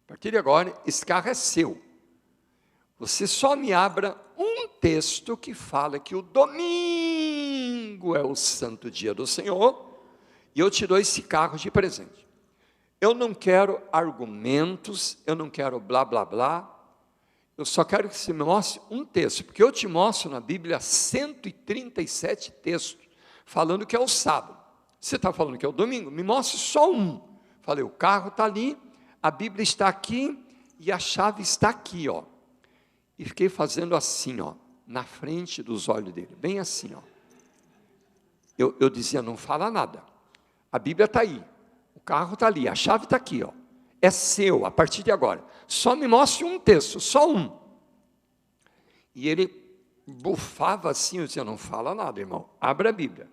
A partir de agora, esse carro é seu. Você só me abra um texto que fala que o domingo é o santo dia do Senhor, e eu te dou esse carro de presente. Eu não quero argumentos, eu não quero blá, blá, blá, eu só quero que você me mostre um texto, porque eu te mostro na Bíblia 137 textos, falando que é o sábado. Você está falando que é o domingo? Me mostre só um. Falei, o carro está ali, a Bíblia está aqui, e a chave está aqui, ó. E fiquei fazendo assim, ó, na frente dos olhos dele, bem assim, ó. Eu dizia, não fala nada. A Bíblia está aí, o carro está ali, a chave está aqui, ó. É seu, a partir de agora. Só me mostre um texto, só um. E ele bufava assim, eu dizia, não fala nada, irmão, abre a Bíblia.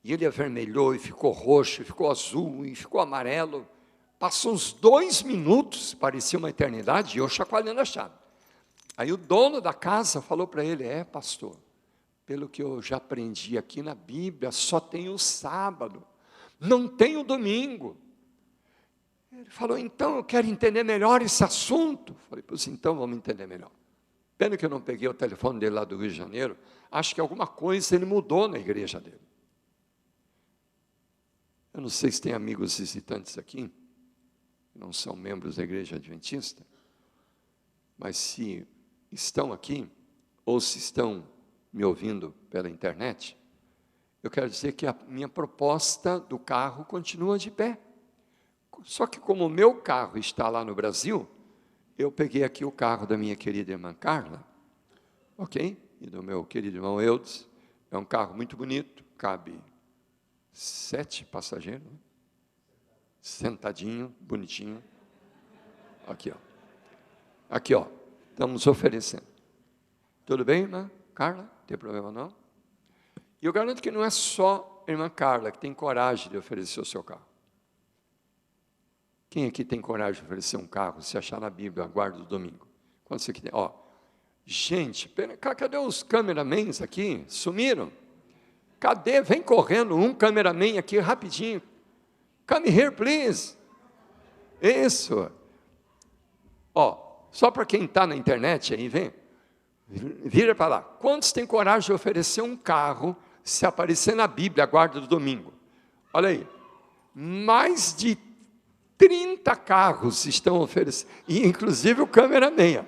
E ele avermelhou, e ficou roxo, e ficou azul, e ficou amarelo. Passou uns 2 minutos, parecia uma eternidade, e eu chacoalhando a chave. Aí o dono da casa falou para ele, pastor, pelo que eu já aprendi aqui na Bíblia, só tem o sábado, não tem o domingo. Ele falou, então eu quero entender melhor esse assunto. Falei, pois então vamos entender melhor. Pena que eu não peguei o telefone dele lá do Rio de Janeiro, acho que alguma coisa ele mudou na igreja dele. Eu não sei se tem amigos visitantes aqui, não são membros da igreja adventista, mas se estão aqui, ou se estão me ouvindo pela internet, eu quero dizer que a minha proposta do carro continua de pé. Só que como o meu carro está lá no Brasil, eu peguei aqui o carro da minha querida irmã Carla, ok? E do meu querido irmão Eudes. É um carro muito bonito, cabe 7 passageiros, né? Sentadinho, bonitinho. Aqui, ó. Aqui, ó. Estamos oferecendo. Tudo bem, irmã Carla? Não tem problema não? E eu garanto que não é só a irmã Carla que tem coragem de oferecer o seu carro. Quem aqui tem coragem de oferecer um carro, se achar na Bíblia, aguarda o domingo? Quanto você que tem? Ó, gente, cadê os cameramans aqui? Sumiram? Cadê? Vem correndo um cameraman aqui rapidinho. Come here, please. Isso. Ó, só para quem está na internet aí, vem. Vira para lá. Quantos têm coragem de oferecer um carro, se aparecer na Bíblia, aguarda do domingo? Olha aí. Mais de 30 carros estão oferecendo, e inclusive o cameraman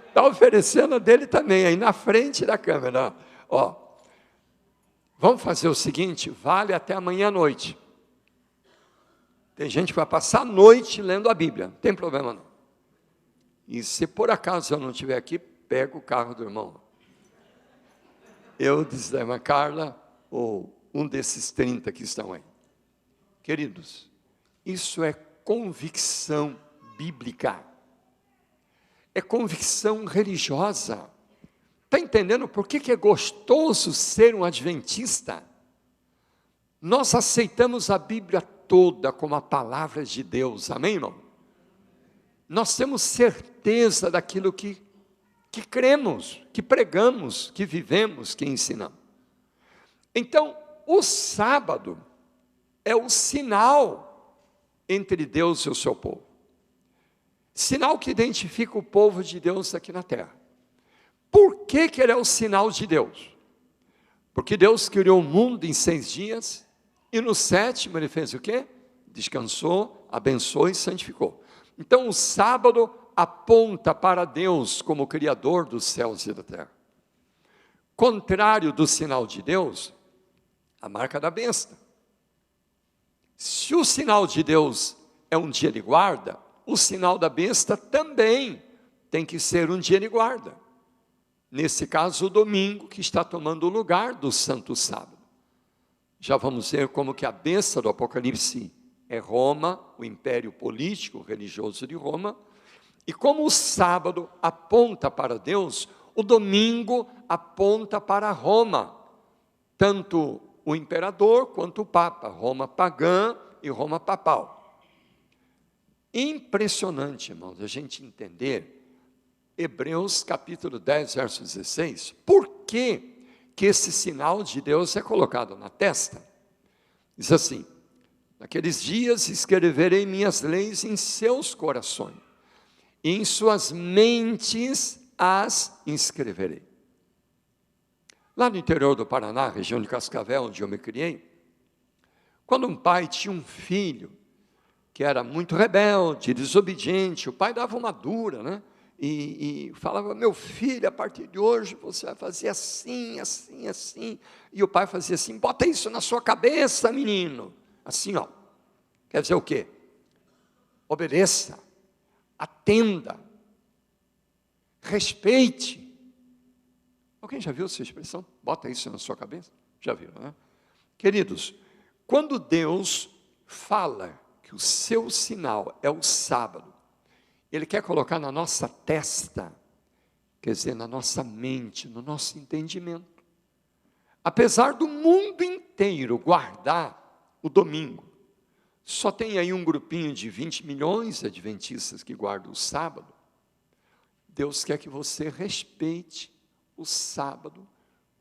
está oferecendo a dele também, aí na frente da câmera. Ó, vamos fazer o seguinte, vale até amanhã à noite. Tem gente que vai passar a noite lendo a Bíblia, não tem problema não. E se por acaso eu não estiver aqui, pega o carro do irmão. Eu, diz a irmã Carla, ou um desses 30 que estão aí. Queridos, isso é convicção bíblica. É convicção religiosa. Está entendendo por que é gostoso ser um adventista? Nós aceitamos a Bíblia toda como a palavra de Deus, amém, irmão? Nós temos certeza daquilo que cremos, que pregamos, que vivemos, que ensinamos. Então, o sábado é o sinal entre Deus e o seu povo. Sinal que identifica o povo de Deus aqui na terra. Por que ele é o sinal de Deus? Porque Deus criou o mundo em 6 dias, e no 7º ele fez o quê? Descansou, abençoou e santificou. Então o sábado aponta para Deus como Criador dos céus e da terra. Contrário do sinal de Deus, a marca da besta. Se o sinal de Deus é um dia de guarda, o sinal da besta também tem que ser um dia de guarda. Nesse caso, o domingo, que está tomando o lugar do santo sábado. Já vamos ver como que a besta do Apocalipse é Roma, o império político, religioso de Roma, e como o sábado aponta para Deus, o domingo aponta para Roma, tanto o imperador quanto o papa, Roma pagã e Roma papal. Impressionante, irmãos, a gente entender Hebreus capítulo 10, verso 16, por que esse sinal de Deus é colocado na testa? Diz assim: naqueles dias escreverei minhas leis em seus corações, e em suas mentes as inscreverei. Lá no interior do Paraná, região de Cascavel, onde eu me criei, quando um pai tinha um filho que era muito rebelde, desobediente, o pai dava uma dura, né? E falava: meu filho, a partir de hoje você vai fazer assim, assim, assim. E o pai fazia assim: bota isso na sua cabeça, menino. Assim, ó. Quer dizer o quê? Obedeça, atenda, respeite. Alguém já viu essa expressão? Bota isso na sua cabeça? Já viu, né? Queridos, quando Deus fala que o seu sinal é o sábado, Ele quer colocar na nossa testa, quer dizer, na nossa mente, no nosso entendimento. Apesar do mundo inteiro guardar o domingo, só tem aí um grupinho de 20 milhões de adventistas que guardam o sábado. Deus quer que você respeite o sábado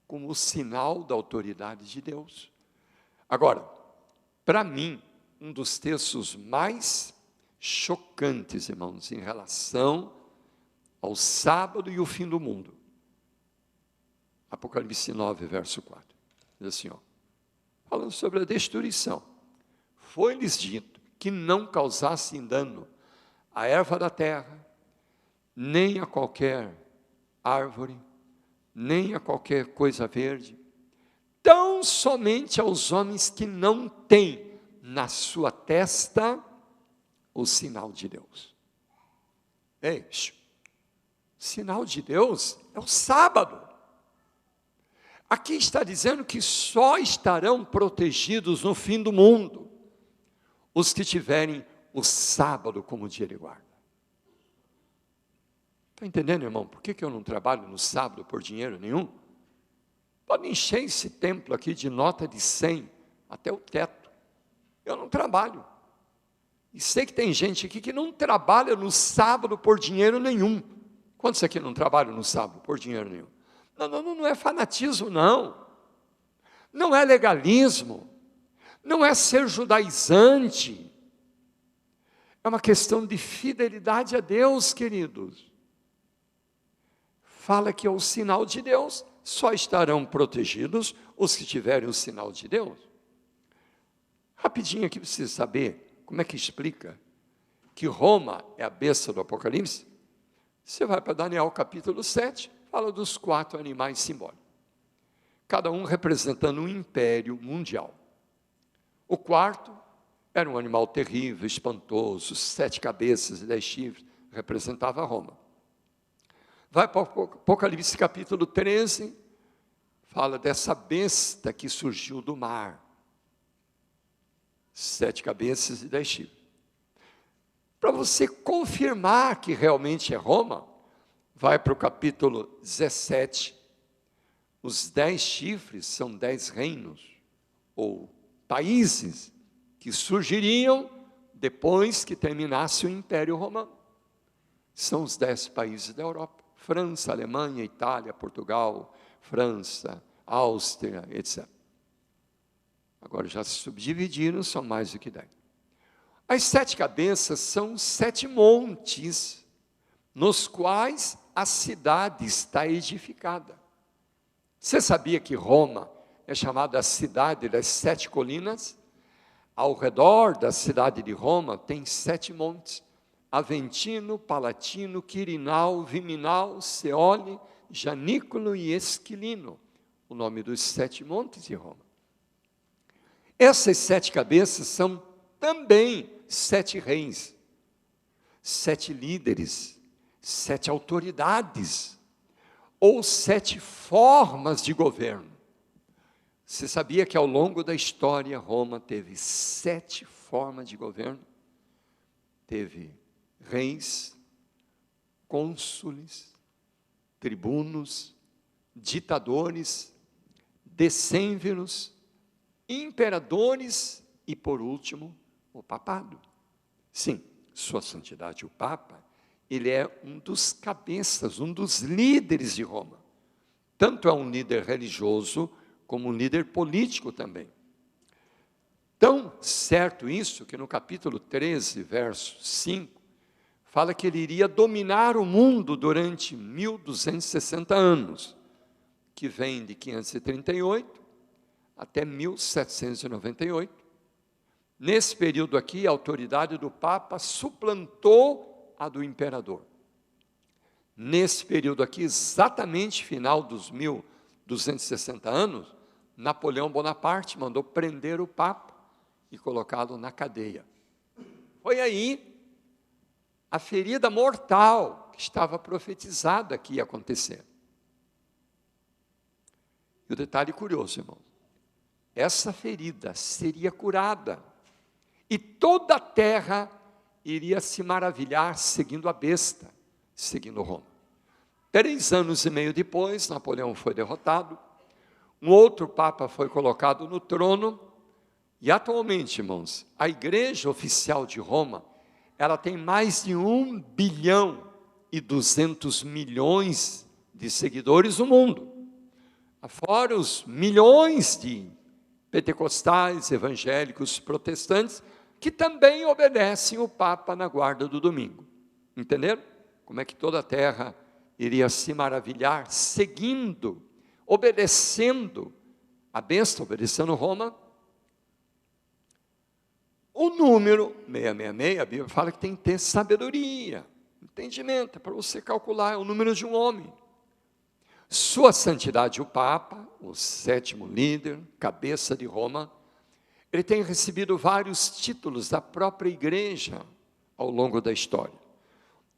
como o sinal da autoridade de Deus. Agora, para mim, um dos textos mais chocantes, irmãos, em relação ao sábado e o fim do mundo. Apocalipse 9, verso 4. Diz assim, ó, falando sobre a destruição. Foi-lhes dito que não causassem dano à erva da terra, nem a qualquer árvore, nem a qualquer coisa verde, tão somente aos homens que não têm na sua testa o sinal de Deus. Ei, sinal de Deus é o sábado. Aqui está dizendo que só estarão protegidos no fim do mundo os que tiverem o sábado como dia de guarda. Está entendendo, irmão? Por que eu não trabalho no sábado por dinheiro nenhum? Pode encher esse templo aqui de nota de 100 até o teto. Eu não trabalho. E sei que tem gente aqui que não trabalha no sábado por dinheiro nenhum. Quantos aqui não trabalham no sábado por dinheiro nenhum? Não é fanatismo, não. Não é legalismo. Não é ser judaizante. É uma questão de fidelidade a Deus, queridos. Fala que é o sinal de Deus, só estarão protegidos os que tiverem o sinal de Deus. Rapidinho aqui, precisa saber como é que explica que Roma é a besta do Apocalipse. Você vai para Daniel capítulo 7, fala dos 4 animais simbólicos, cada um representando um império mundial. O quarto era um animal terrível, espantoso, 7 cabeças e 10 chifres, representava Roma. Vai para o Apocalipse capítulo 13, fala dessa besta que surgiu do mar, 7 cabeças e 10 chifres. Para você confirmar que realmente é Roma, vai para o capítulo 17, os 10 chifres são 10 reinos, ou países, que surgiriam depois que terminasse o Império Romano. São os 10 países da Europa. França, Alemanha, Itália, Portugal, França, Áustria, etc. Agora já se subdividiram, são mais do que 10. As 7 cabeças são 7 montes, nos quais a cidade está edificada. Você sabia que Roma é chamada a cidade das 7 colinas? Ao redor da cidade de Roma tem 7 montes: Aventino, Palatino, Quirinal, Viminal, Seole, Janículo e Esquilino, o nome dos 7 montes de Roma. Essas 7 cabeças são também 7 reis, 7 líderes, 7 autoridades, ou 7 formas de governo. Você sabia que ao longo da história Roma teve 7 formas de governo? Teve reis, cônsules, tribunos, ditadores, decênviros, imperadores e, por último, o papado. Sim, Sua Santidade, o Papa, ele é um dos cabeças, um dos líderes de Roma. Tanto é um líder religioso, como um líder político também. Tão certo isso, que no capítulo 13, verso 5, fala que ele iria dominar o mundo durante 1260 anos, que vem de 538 até 1798. Nesse período aqui, a autoridade do Papa suplantou a do imperador. Nesse período aqui, exatamente final dos 1260 anos, Napoleão Bonaparte mandou prender o Papa e colocá-lo na cadeia. Foi aí a ferida mortal que estava profetizada que ia acontecer. E o detalhe curioso, irmão, essa ferida seria curada, e toda a terra iria se maravilhar seguindo a besta, seguindo Roma. 3 anos e meio depois, Napoleão foi derrotado, um outro Papa foi colocado no trono, e atualmente, irmãos, a igreja oficial de Roma, ela tem mais de 1 bilhão e 200 milhões de seguidores no mundo, fora os milhões de pentecostais, evangélicos, protestantes, que também obedecem o Papa na guarda do domingo. Entenderam? Como é que toda a terra iria se maravilhar, seguindo, obedecendo a besta, obedecendo Roma. O número 666, a Bíblia fala que tem que ter sabedoria, entendimento, para você calcular, é o número de um homem. Sua Santidade o Papa, o 7º líder, cabeça de Roma, ele tem recebido vários títulos da própria igreja ao longo da história.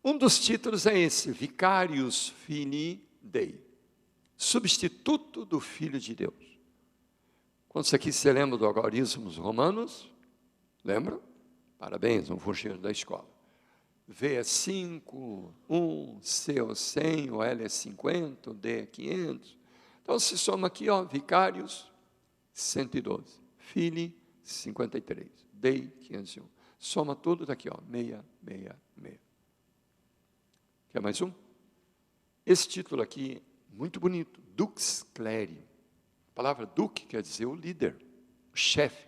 Um dos títulos é esse, Vicarius Filii Dei, substituto do Filho de Deus. Quantos aqui se lembram do algarismos romanos? Lembram? Parabéns, não fugiram da escola. V é 5, 1, C é 100, o L é 50, o D é 500. Então se soma aqui, ó, Vicarius, 112. Filii, 53. Dei, 501. Soma tudo daqui, ó, 666. Quer mais um? Esse título aqui, muito bonito, Dux Cleri. A palavra duque quer dizer o líder, o chefe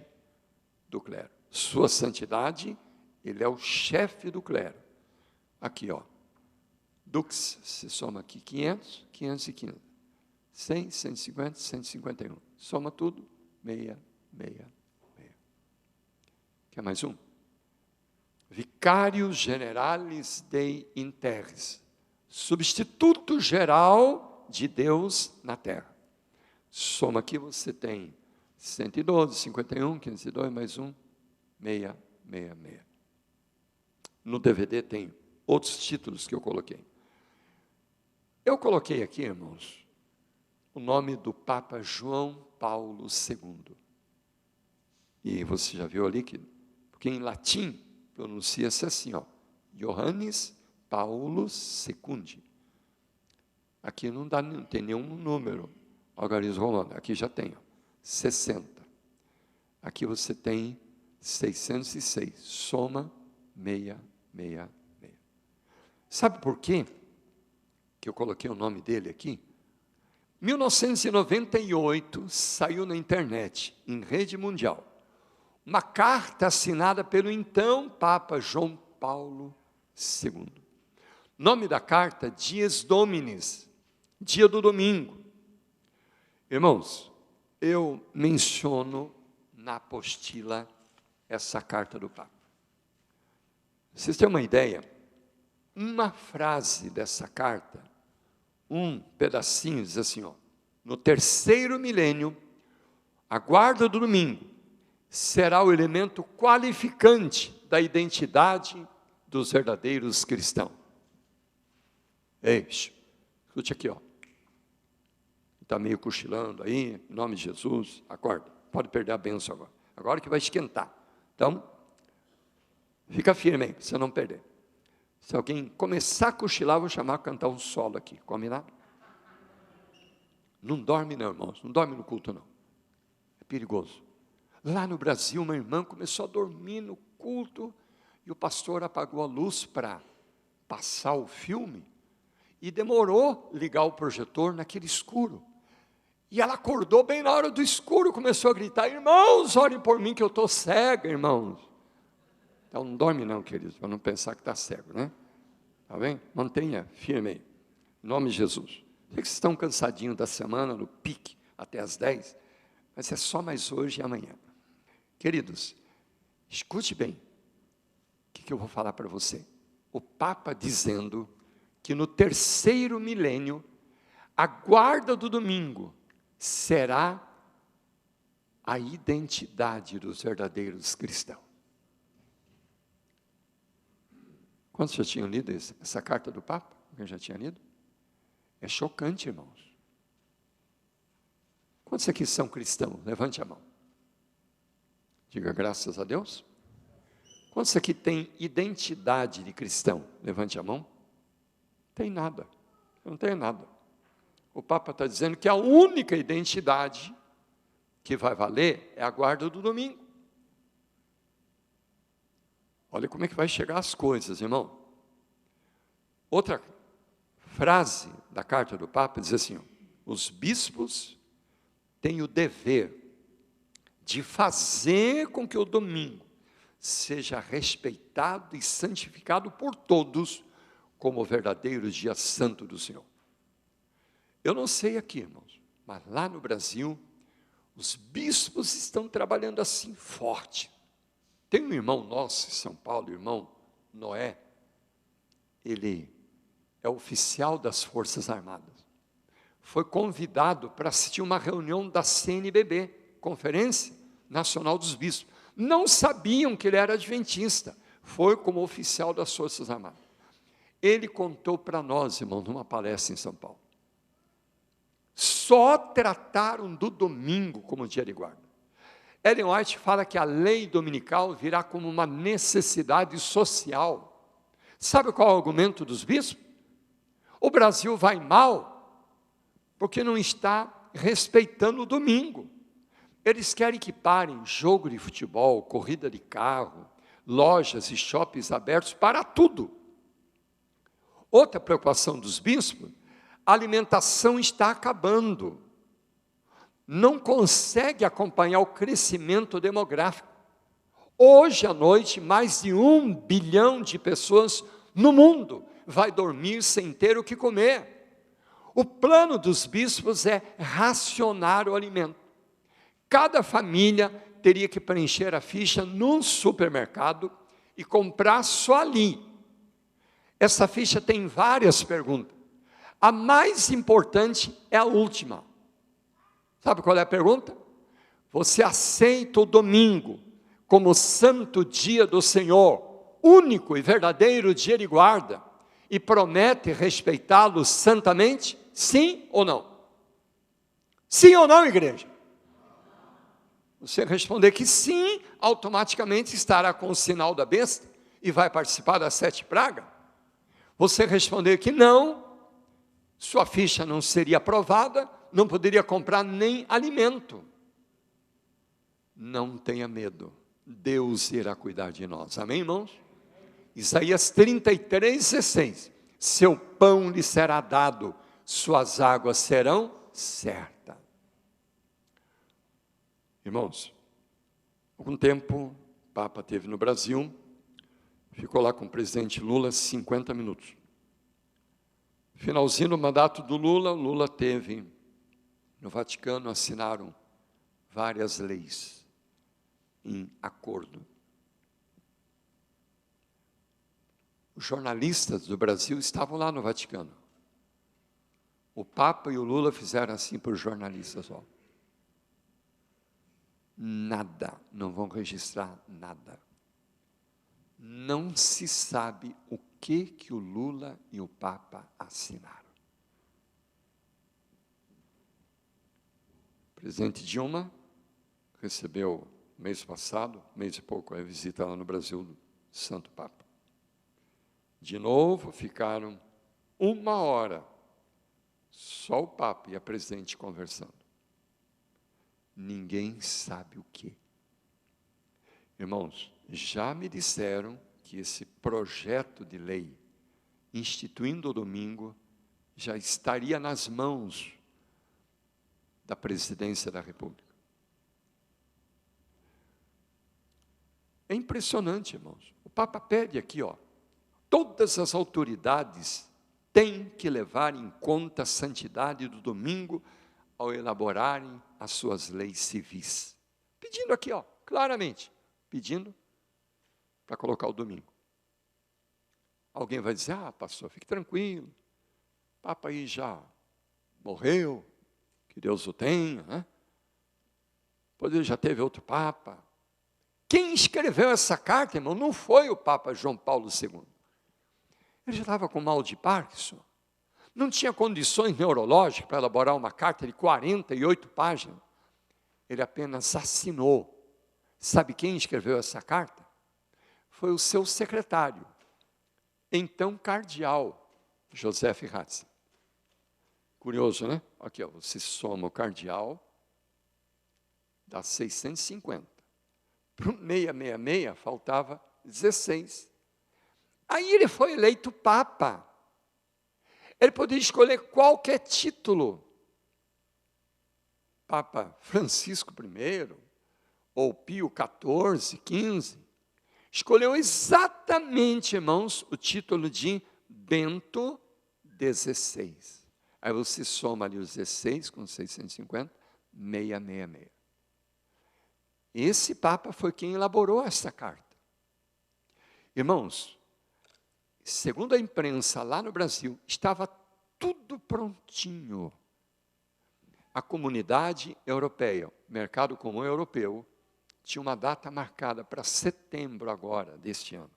do clero. Sua Santidade, ele é o chefe do clero. Aqui, ó, Dux, se soma aqui 500, 515, 100, 150, 151. Soma tudo, 666. Quer mais um? Vicarius Generalis Dei in Terris, substituto geral de Deus na terra. Soma aqui, você tem 112, 51, 502, mais um, 666. No DVD tem outros títulos que eu coloquei. Eu coloquei aqui, irmãos, o nome do Papa João Paulo II. E você já viu ali que, porque em latim, pronuncia-se assim, ó, Johannes Paulus II. Aqui não tem nenhum número, algarismo romano, aqui já tem, ó, 60. Aqui você tem 606, soma 666. Sabe por quê que eu coloquei o nome dele aqui? 1998, saiu na internet, em rede mundial, uma carta assinada pelo então Papa João Paulo II. Nome da carta, Dies Dominis, dia do domingo. Irmãos, eu menciono na apostila essa carta do Papa. Vocês têm uma ideia? Uma frase dessa carta, um pedacinho, diz assim, ó, no 3º milênio, a guarda do domingo será o elemento qualificante da identidade dos verdadeiros cristãos. Ei, escute aqui, ó. Está meio cochilando aí, em nome de Jesus, acorda, pode perder a bênção agora. Agora que vai esquentar. Então, fica firme aí, para você não perder. Se alguém começar a cochilar, eu vou chamar para cantar um solo aqui, combinado? Não dorme não, irmãos, não dorme no culto não. É perigoso. Lá no Brasil, uma irmã começou a dormir no culto e o pastor apagou a luz para passar o filme e demorou ligar o projetor naquele escuro. E ela acordou bem na hora do escuro, começou a gritar, irmãos, orem por mim que eu estou cega, irmãos. Então não dorme não, queridos, para não pensar que está cego, né? Está bem? Mantenha firme aí, em nome de Jesus. Sei que vocês estão cansadinhos da semana, no pique, até as 10, mas é só mais hoje e amanhã. Queridos, escute bem, o que eu vou falar para você? O Papa dizendo que no 3º milênio, a guarda do domingo será a identidade dos verdadeiros cristãos. Quantos já tinham lido essa carta do Papa? Alguém já tinha lido? É chocante, irmãos. Quantos aqui são cristãos? Levante a mão. Diga graças a Deus. Quantos aqui têm identidade de cristão? Levante a mão. Não tem nada. Não tem nada. O Papa está dizendo que a única identidade que vai valer é a guarda do domingo. Olha como é que vai chegar as coisas, irmão. Outra frase da carta do Papa diz assim, ó, os bispos têm o dever de fazer com que o domingo seja respeitado e santificado por todos como o verdadeiro dia santo do Senhor. Eu não sei aqui, irmãos, mas lá no Brasil, os bispos estão trabalhando assim forte. Tem um irmão nosso em São Paulo, o irmão Noé, ele é oficial das Forças Armadas. Foi convidado para assistir uma reunião da CNBB, Conferência Nacional dos Bispos. Não sabiam que ele era adventista, foi como oficial das Forças Armadas. Ele contou para nós, irmão, numa palestra em São Paulo. Só trataram do domingo como dia de guarda. Ellen White fala que a lei dominical virá como uma necessidade social. Sabe qual é o argumento dos bispos? O Brasil vai mal porque não está respeitando o domingo. Eles querem que parem jogo de futebol, corrida de carro, lojas e shoppings abertos para tudo. Outra preocupação dos bispos, a alimentação está acabando. Não consegue acompanhar o crescimento demográfico. Hoje à noite, mais de 1 bilhão de pessoas no mundo vai dormir sem ter o que comer. O plano dos bispos é racionar o alimento. Cada família teria que preencher a ficha num supermercado e comprar só ali. Essa ficha tem várias perguntas. A mais importante é a última. Sabe qual é a pergunta? Você aceita o domingo como santo dia do Senhor, único e verdadeiro dia de guarda, e promete respeitá-lo santamente? Sim ou não? Sim ou não, igreja? Você responder que sim, automaticamente estará com o sinal da besta e vai participar das 7 pragas. Você responder que não, sua ficha não seria aprovada, não poderia comprar nem alimento. Não tenha medo, Deus irá cuidar de nós, amém, irmãos? Isaías 33:16, seu pão lhe será dado, suas águas serão certas. Irmãos, algum tempo, o Papa esteve no Brasil, ficou lá com o presidente Lula 50 minutos. Finalzinho do mandato do Lula, o Lula teve no Vaticano, assinaram várias leis em acordo. Os jornalistas do Brasil estavam lá no Vaticano. O Papa e o Lula fizeram assim para os jornalistas, ó. Nada, não vão registrar nada. Não se sabe o que o Lula e o Papa assinaram. O presidente Dilma recebeu mês passado, mês e pouco, a visita lá no Brasil do Santo Papa. De novo ficaram 1 hora, só o Papa e a presidente conversando. Ninguém sabe o quê. Irmãos, já me disseram que esse projeto de lei, instituindo o domingo, já estaria nas mãos da presidência da República. É impressionante, irmãos. O Papa pede aqui, ó, todas as autoridades têm que levar em conta a santidade do domingo ao elaborarem as suas leis civis. Pedindo aqui, ó, claramente, pedindo para colocar o domingo. Alguém vai dizer, pastor, fique tranquilo, o Papa aí já morreu, que Deus o tenha, né? Pois ele já teve outro Papa. Quem escreveu essa carta, irmão, não foi o Papa João Paulo II. Ele já estava com mal de Parkinson, não tinha condições neurológicas para elaborar uma carta de 48 páginas. Ele apenas assinou. Sabe quem escreveu essa carta? Foi o seu secretário, então cardeal, Joseph Ratzinger. Curioso, né? Aqui, ó, você soma o cardeal, dá 650. Para o 666, faltava 16. Aí ele foi eleito Papa. Ele podia escolher qualquer título. Papa Francisco I, ou Pio XIV, XV. Escolheu exatamente, irmãos, o título de Bento XVI. Aí você soma ali os 16 com 650, 666. esse Papa foi quem elaborou essa carta. Irmãos, segundo a imprensa lá no Brasil, estava tudo prontinho. A comunidade europeia, o mercado comum europeu, tinha uma data marcada para setembro agora, deste ano,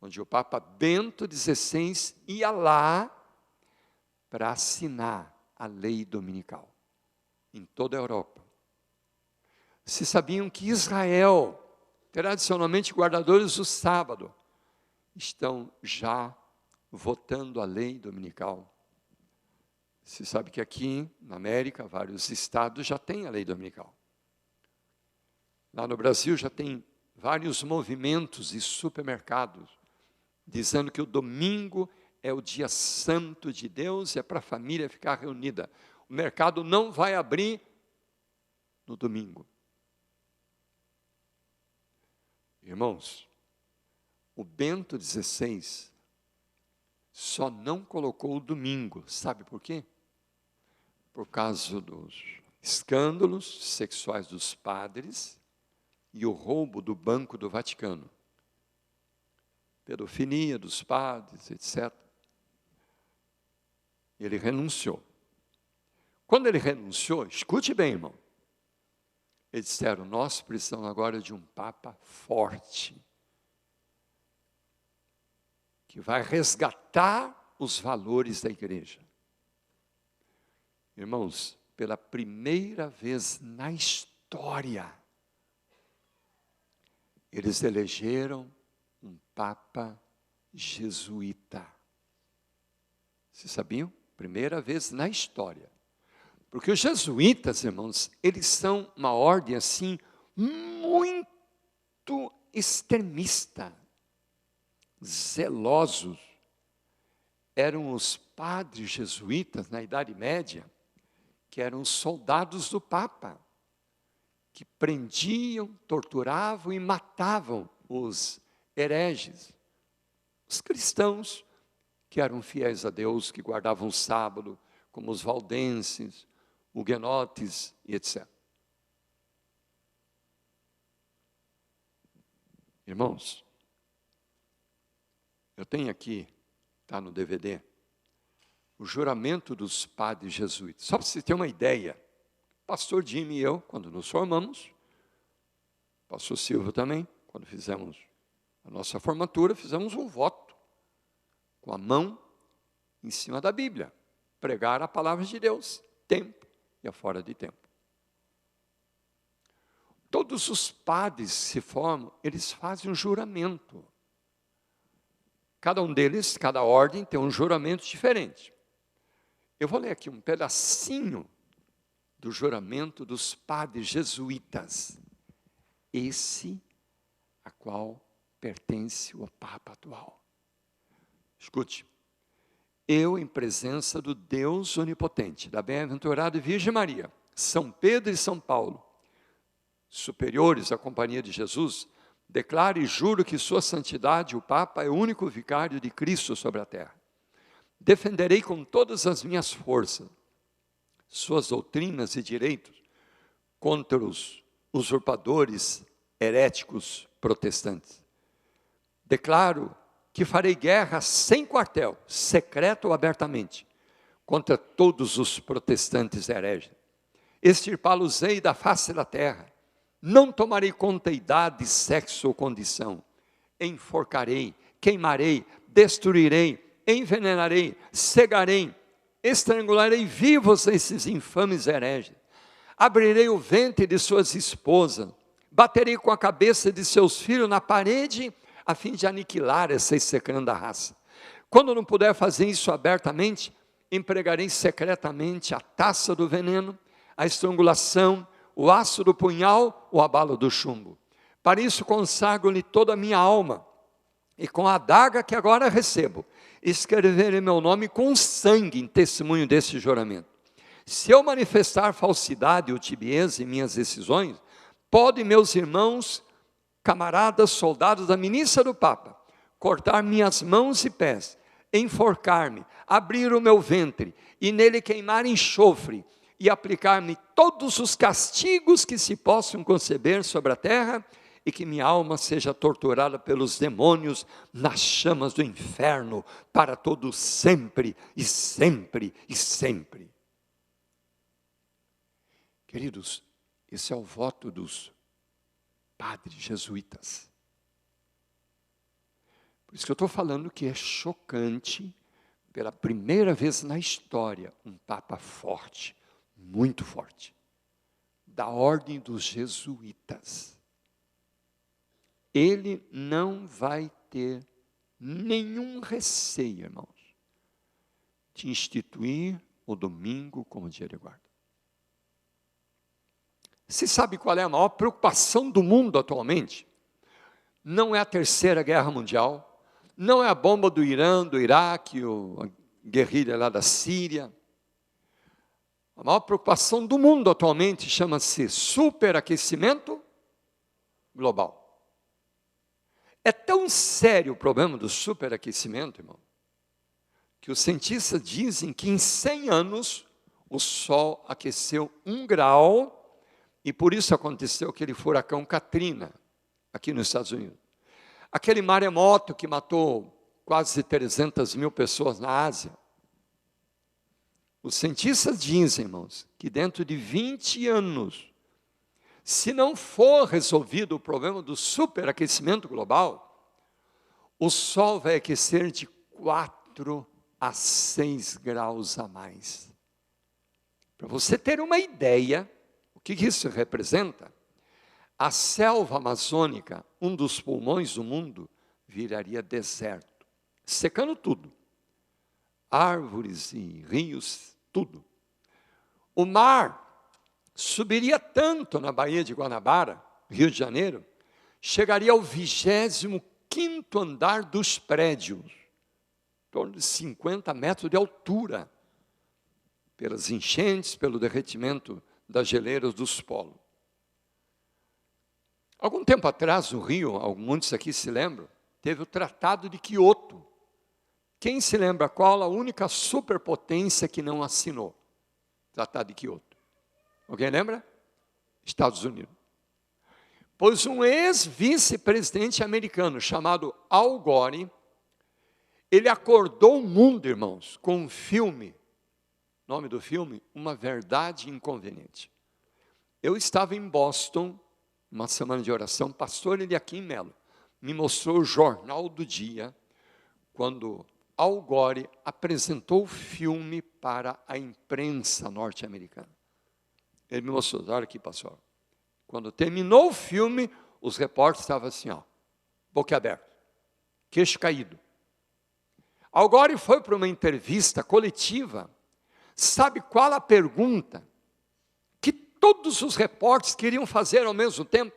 onde o Papa Bento XVI ia lá para assinar a lei dominical em toda a Europa. Se sabiam que Israel, tradicionalmente guardadores do sábado, estão já votando a lei dominical. Se sabe que aqui, na América, vários estados já têm a lei dominical. Lá no Brasil já tem vários movimentos e supermercados, dizendo que o domingo é o dia santo de Deus, é para a família ficar reunida. O mercado não vai abrir no domingo. Irmãos, o Bento XVI só não colocou o domingo, sabe por quê? Por causa dos escândalos sexuais dos padres e o roubo do Banco do Vaticano. Pedofilia dos padres, etc. Ele renunciou. Quando ele renunciou, escute bem, irmão, eles disseram, nós precisamos agora de um Papa forte, que vai resgatar os valores da igreja. Irmãos, pela primeira vez na história, eles elegeram um Papa jesuíta. Vocês sabiam? Primeira vez na história. Porque os jesuítas, irmãos, eles são uma ordem assim, muito extremista, zelosos. Eram os padres jesuítas na Idade Média, que eram soldados do Papa, que prendiam, torturavam e matavam os hereges, os cristãos que eram fiéis a Deus, que guardavam o sábado, como os valdenses, huguenotes e etc. Irmãos, eu tenho aqui, está no DVD, o juramento dos padres jesuítas. Só para você ter uma ideia, pastor Jimmy e eu, quando nos formamos, pastor Silva também, quando fizemos a nossa formatura, fizemos um voto, com a mão em cima da Bíblia, pregar a palavra de Deus, tempo e fora de tempo. Todos os padres se formam, eles fazem um juramento. Cada um deles, cada ordem tem um juramento diferente. Eu vou ler aqui um pedacinho do juramento dos padres jesuítas. Esse a qual pertence o Papa atual. Escute. Eu, em presença do Deus onipotente, da bem-aventurada Virgem Maria, São Pedro e São Paulo, superiores à companhia de Jesus, declaro e juro que sua santidade, o Papa, é o único vicário de Cristo sobre a terra. Defenderei com todas as minhas forças suas doutrinas e direitos contra os usurpadores heréticos protestantes. Declaro que farei guerra sem quartel, secreto ou abertamente, contra todos os protestantes hereges. Extirpá-los-ei da face da terra. Não tomarei conta idade, sexo ou condição. Enforcarei, queimarei, destruirei, envenenarei, cegarei, estrangularei vivos esses infames hereges. Abrirei o ventre de suas esposas, baterei com a cabeça de seus filhos na parede, a fim de aniquilar essa execranda raça. Quando não puder fazer isso abertamente, empregarei secretamente a taça do veneno, a estrangulação, o aço do punhal, o abalo do chumbo. Para isso consagro-lhe toda a minha alma, e com a adaga que agora recebo, escreverei meu nome com sangue em testemunho desse juramento. Se eu manifestar falsidade ou tibieza em minhas decisões, podem meus irmãos, camaradas, soldados da ministra do Papa, cortar minhas mãos e pés, enforcar-me, abrir o meu ventre e nele queimar enxofre, e aplicar-me todos os castigos que se possam conceber sobre a terra, e que minha alma seja torturada pelos demônios nas chamas do inferno, para todo sempre, e sempre, e sempre. Queridos, esse é o voto dos padres jesuítas. Por isso que eu estou falando que é chocante, pela primeira vez na história, um Papa forte, muito forte, da ordem dos jesuítas. Ele não vai ter nenhum receio, irmãos, de instituir o domingo como dia de guarda. Você sabe qual é a maior preocupação do mundo atualmente? Não é a Terceira Guerra Mundial, não é a bomba do Irã, do Iraque, a guerrilha lá da Síria. A maior preocupação do mundo atualmente chama-se superaquecimento global. É tão sério o problema do superaquecimento, irmão, que os cientistas dizem que em 100 anos o Sol aqueceu 1 grau, e por isso aconteceu aquele furacão Katrina, aqui nos Estados Unidos. Aquele maremoto que matou quase 300 mil pessoas na Ásia. Os cientistas dizem, irmãos, que dentro de 20 anos, se não for resolvido o problema do superaquecimento global, o Sol vai aquecer de 4 a 6 graus a mais. Para você ter uma ideia, o que isso representa? A selva amazônica, um dos pulmões do mundo, viraria deserto, secando tudo. Árvores e rios, tudo. O mar subiria tanto na Baía de Guanabara, Rio de Janeiro, chegaria ao 25º andar dos prédios, em torno de 50 metros de altura, pelas enchentes, pelo derretimento das geleiras dos polos. Algum tempo atrás, no Rio, muitos aqui se lembram, teve o Tratado de Quioto. Quem se lembra qual a única superpotência que não assinou? Tratado de Quioto. Alguém lembra? Estados Unidos. Pois um ex-vice-presidente americano chamado Al Gore, ele acordou o mundo, irmãos, com um filme. O nome do filme, Uma Verdade Inconveniente. Eu estava em Boston, uma semana de oração, pastor Eliakim Melo me mostrou o jornal do dia, quando Al Gore apresentou o filme para a imprensa norte-americana. Ele me mostrou, olha aqui, pastor. Quando terminou o filme, os repórteres estavam assim, ó, boca aberta, queixo caído. Al Gore foi para uma entrevista coletiva. Sabe qual a pergunta que todos os repórteres queriam fazer ao mesmo tempo?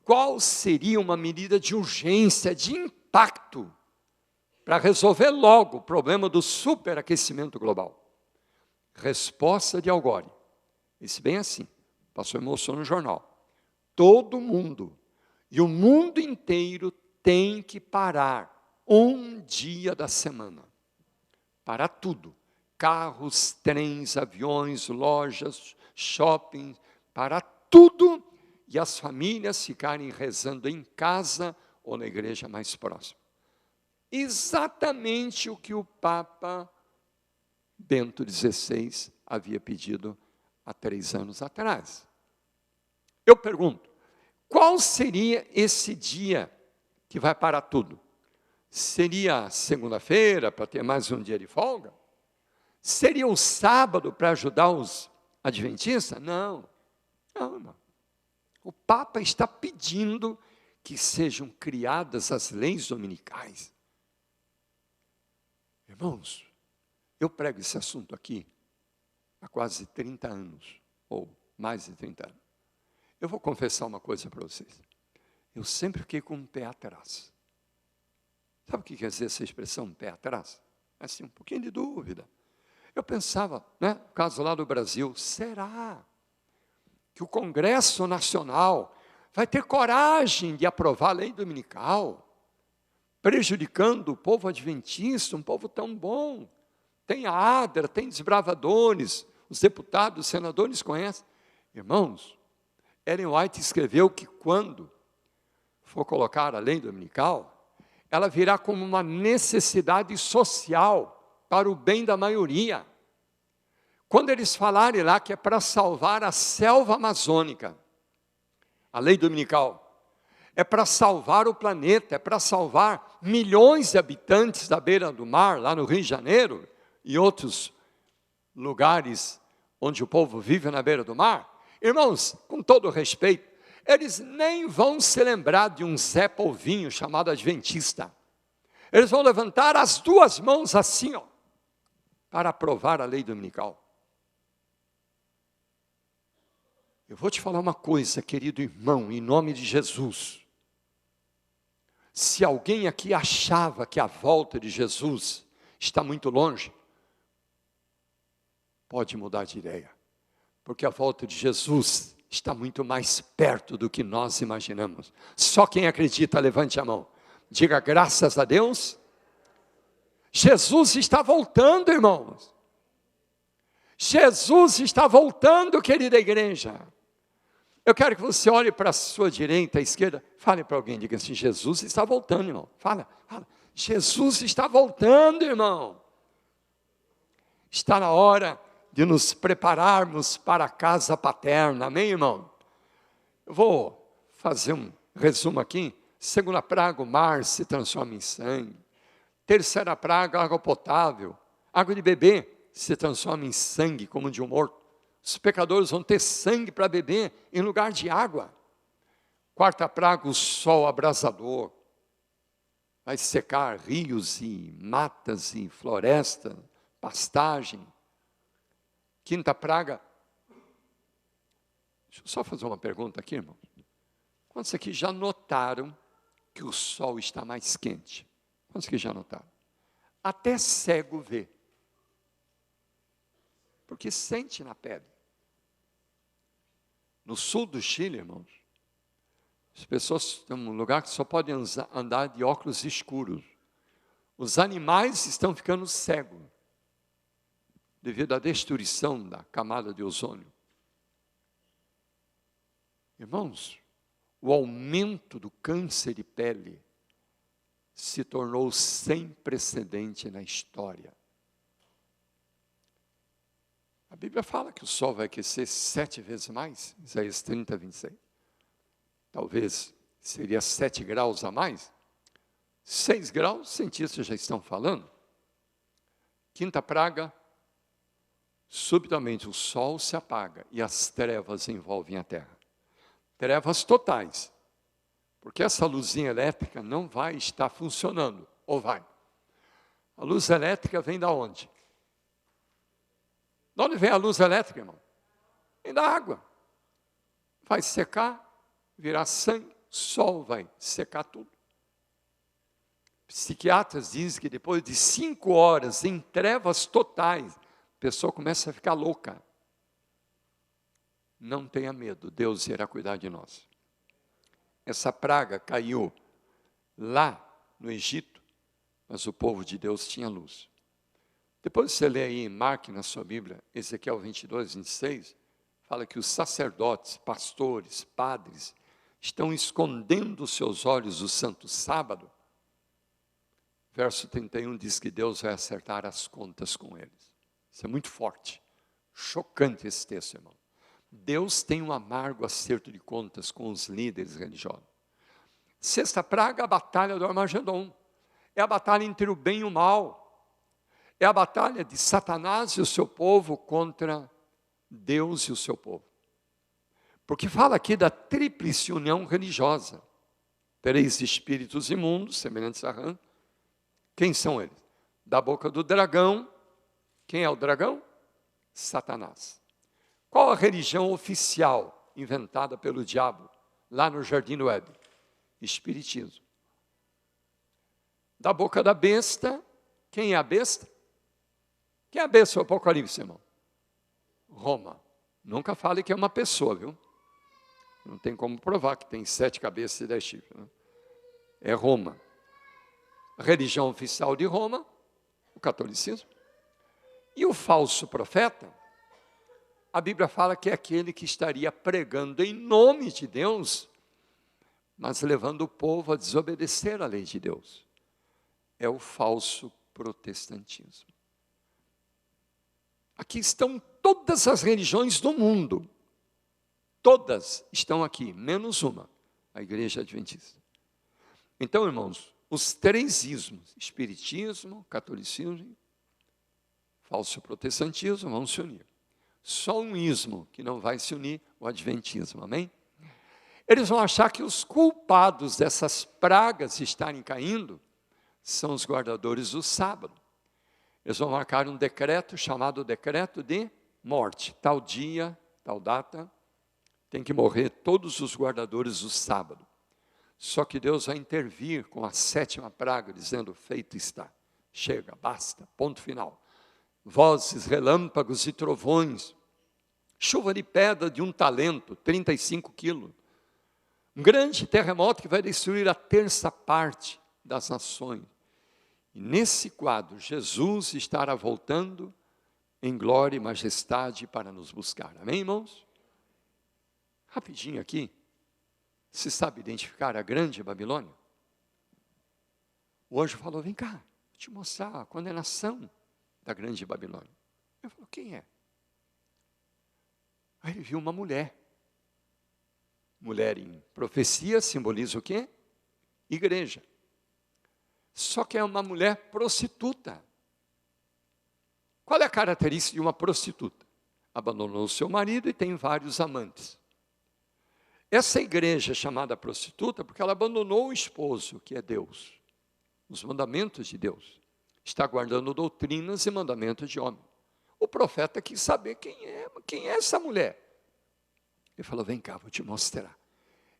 Qual seria uma medida de urgência, de impacto, para resolver logo o problema do superaquecimento global? Resposta de Al Gore. Disse bem assim, passou emoção no jornal. Todo mundo, e o mundo inteiro tem que parar um dia da semana. Para tudo. Carros, trens, aviões, lojas, shopping, para tudo, e as famílias ficarem rezando em casa ou na igreja mais próxima. Exatamente o que o Papa Bento XVI havia pedido há 3 anos atrás. Eu pergunto, qual seria esse dia que vai parar tudo? Seria segunda-feira, para ter mais um dia de folga? Seria o sábado para ajudar os adventistas? Não, não. O Papa está pedindo que sejam criadas as leis dominicais. Irmãos, eu prego esse assunto aqui há quase 30 anos, ou mais de 30 anos. Eu vou confessar uma coisa para vocês. Eu sempre fiquei com um pé atrás. Sabe o que quer dizer essa expressão, um pé atrás? Assim, um pouquinho de dúvida. Eu pensava, né, no caso lá do Brasil, será que o Congresso Nacional vai ter coragem de aprovar a lei dominical, prejudicando o povo adventista, um povo tão bom? Tem a ADRA, tem desbravadores, Os deputados, os senadores conhecem. Irmãos, Ellen White escreveu que quando for colocar a lei dominical, ela virá como uma necessidade social para o bem da maioria. Quando eles falarem lá que é para salvar a selva amazônica, a lei dominical, é para salvar o planeta, é para salvar milhões de habitantes da beira do mar, lá no Rio de Janeiro, e outros lugares onde o povo vive na beira do mar. Irmãos, com todo respeito, eles nem vão se lembrar de um Zé Polvinho chamado Adventista. Eles vão levantar as duas mãos assim, ó, para aprovar a lei dominical. Eu vou te falar uma coisa, querido irmão, em nome de Jesus. Se alguém aqui achava que a volta de Jesus está muito longe, pode mudar de ideia, porque a volta de Jesus está muito mais perto do que nós imaginamos. Só quem acredita, levante a mão. Diga graças a Deus. Jesus está voltando, irmãos. Jesus está voltando, querida igreja. Eu quero que você olhe para a sua direita, à esquerda, fale para alguém, diga assim, Jesus está voltando, irmão. Fala. Jesus está voltando, irmão. Está na hora de nos prepararmos para a casa paterna, amém, irmão? Eu vou fazer um resumo aqui. Segunda praga, o mar se transforma em sangue. Terceira praga, água potável. Água de beber se transforma em sangue, como de um morto. Os pecadores vão ter sangue para beber em lugar de água. Quarta praga, o sol abrasador. Vai secar rios e matas e floresta, pastagem. Quinta praga. Deixa eu só fazer uma pergunta aqui, irmão. Quantos aqui já notaram que o sol está mais quente? Quantos aqui já notaram? Até cego vê. Porque sente na pele. No sul do Chile, irmãos, as pessoas têm um lugar que só podem andar de óculos escuros. Os animais estão ficando cegos devido à destruição da camada de ozônio. Irmãos, o aumento do câncer de pele se tornou sem precedente na história. A Bíblia fala que o sol vai aquecer 7 vezes mais, Isaías 30, 26. Talvez seria 7 graus a mais. 6 graus, cientistas já estão falando. Quinta praga, subitamente o sol se apaga e as trevas envolvem a terra. Trevas totais, porque essa luzinha elétrica não vai estar funcionando, ou vai? A luz elétrica vem da onde? De onde vem a luz elétrica, irmão? Vem da água. Vai secar, virar sangue, sol vai secar tudo. Psiquiatras dizem que depois de 5 horas em trevas totais, a pessoa começa a ficar louca. Não tenha medo, Deus irá cuidar de nós. Essa praga caiu lá no Egito, mas o povo de Deus tinha luz. Depois você lê aí, marque na sua Bíblia, Ezequiel 22, 26, fala que os sacerdotes, pastores, padres, estão escondendo os seus olhos o santo sábado. Verso 31 diz que Deus vai acertar as contas com eles. Isso é muito forte, chocante esse texto, irmão. Deus tem um amargo acerto de contas com os líderes religiosos. Sexta praga, a batalha do Armagedon. É a batalha entre o bem e o mal. É a batalha de Satanás e o seu povo contra Deus e o seu povo. Porque fala aqui da tríplice união religiosa. 3 espíritos imundos, semelhantes a rã. Quem são eles? Da boca do dragão. Quem é o dragão? Satanás. Qual a religião oficial inventada pelo diabo lá no Jardim do Éden? Espiritismo. Da boca da besta, quem é a besta? Quem é a besta do Apocalipse, irmão? Roma. Nunca fale que é uma pessoa, viu? Não tem como provar que tem 7 cabeças e 10 chifres. Né? É Roma. A religião oficial de Roma, o catolicismo. E o falso profeta a Bíblia fala que é aquele que estaria pregando em nome de Deus, mas levando o povo a desobedecer a lei de Deus. É o falso protestantismo. Aqui estão todas as religiões do mundo. Todas estão aqui, menos uma, a Igreja Adventista. Então, irmãos, os três ismos, espiritismo, catolicismo, falso protestantismo, vão se unir. Só um ismo que não vai se unir, o adventismo, amém? Eles vão achar que os culpados dessas pragas estarem caindo são os guardadores do sábado. Eles vão marcar um decreto chamado decreto de morte. Tal dia, tal data, tem que morrer todos os guardadores do sábado. Só que Deus vai intervir com a 7ª praga, dizendo, feito está. Chega, basta, ponto final. Vozes, relâmpagos e trovões. Chuva de pedra de 1 talento, 35 quilos. Um grande terremoto que vai destruir a 1/3 parte das nações. E nesse quadro, Jesus estará voltando em glória e majestade para nos buscar. Amém, irmãos? Rapidinho aqui. Você sabe identificar a grande Babilônia? O anjo falou, vem cá, vou te mostrar a condenação da grande Babilônia. Eu falei, quem é? Aí ele viu uma mulher. Mulher em profecia simboliza o quê? Igreja. Só que é uma mulher prostituta. Qual é a característica de uma prostituta? Abandonou o seu marido e tem vários amantes. Essa igreja é chamada prostituta porque ela abandonou o esposo, que é Deus. Os mandamentos de Deus. Está guardando doutrinas e mandamentos de homem. O profeta quis saber quem é essa mulher. Ele falou, vem cá, vou te mostrar.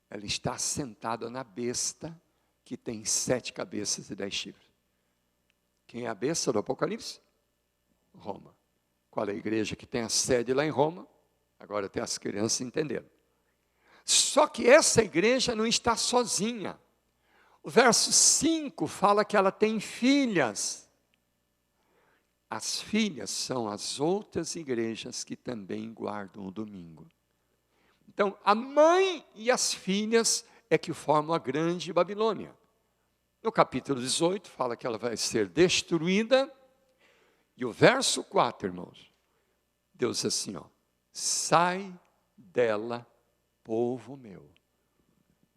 Ela está sentada na besta que tem 7 cabeças e 10 chifres. Quem é a besta do Apocalipse? Roma. Qual é a igreja que tem a sede lá em Roma? Agora até as crianças entenderam. Só que essa igreja não está sozinha. O verso 5 fala que ela tem filhas. As filhas são as outras igrejas que também guardam o domingo. Então, a mãe e as filhas é que formam a grande Babilônia. No capítulo 18, fala que ela vai ser destruída. E o verso 4, irmãos, Deus diz assim, ó, sai dela, povo meu,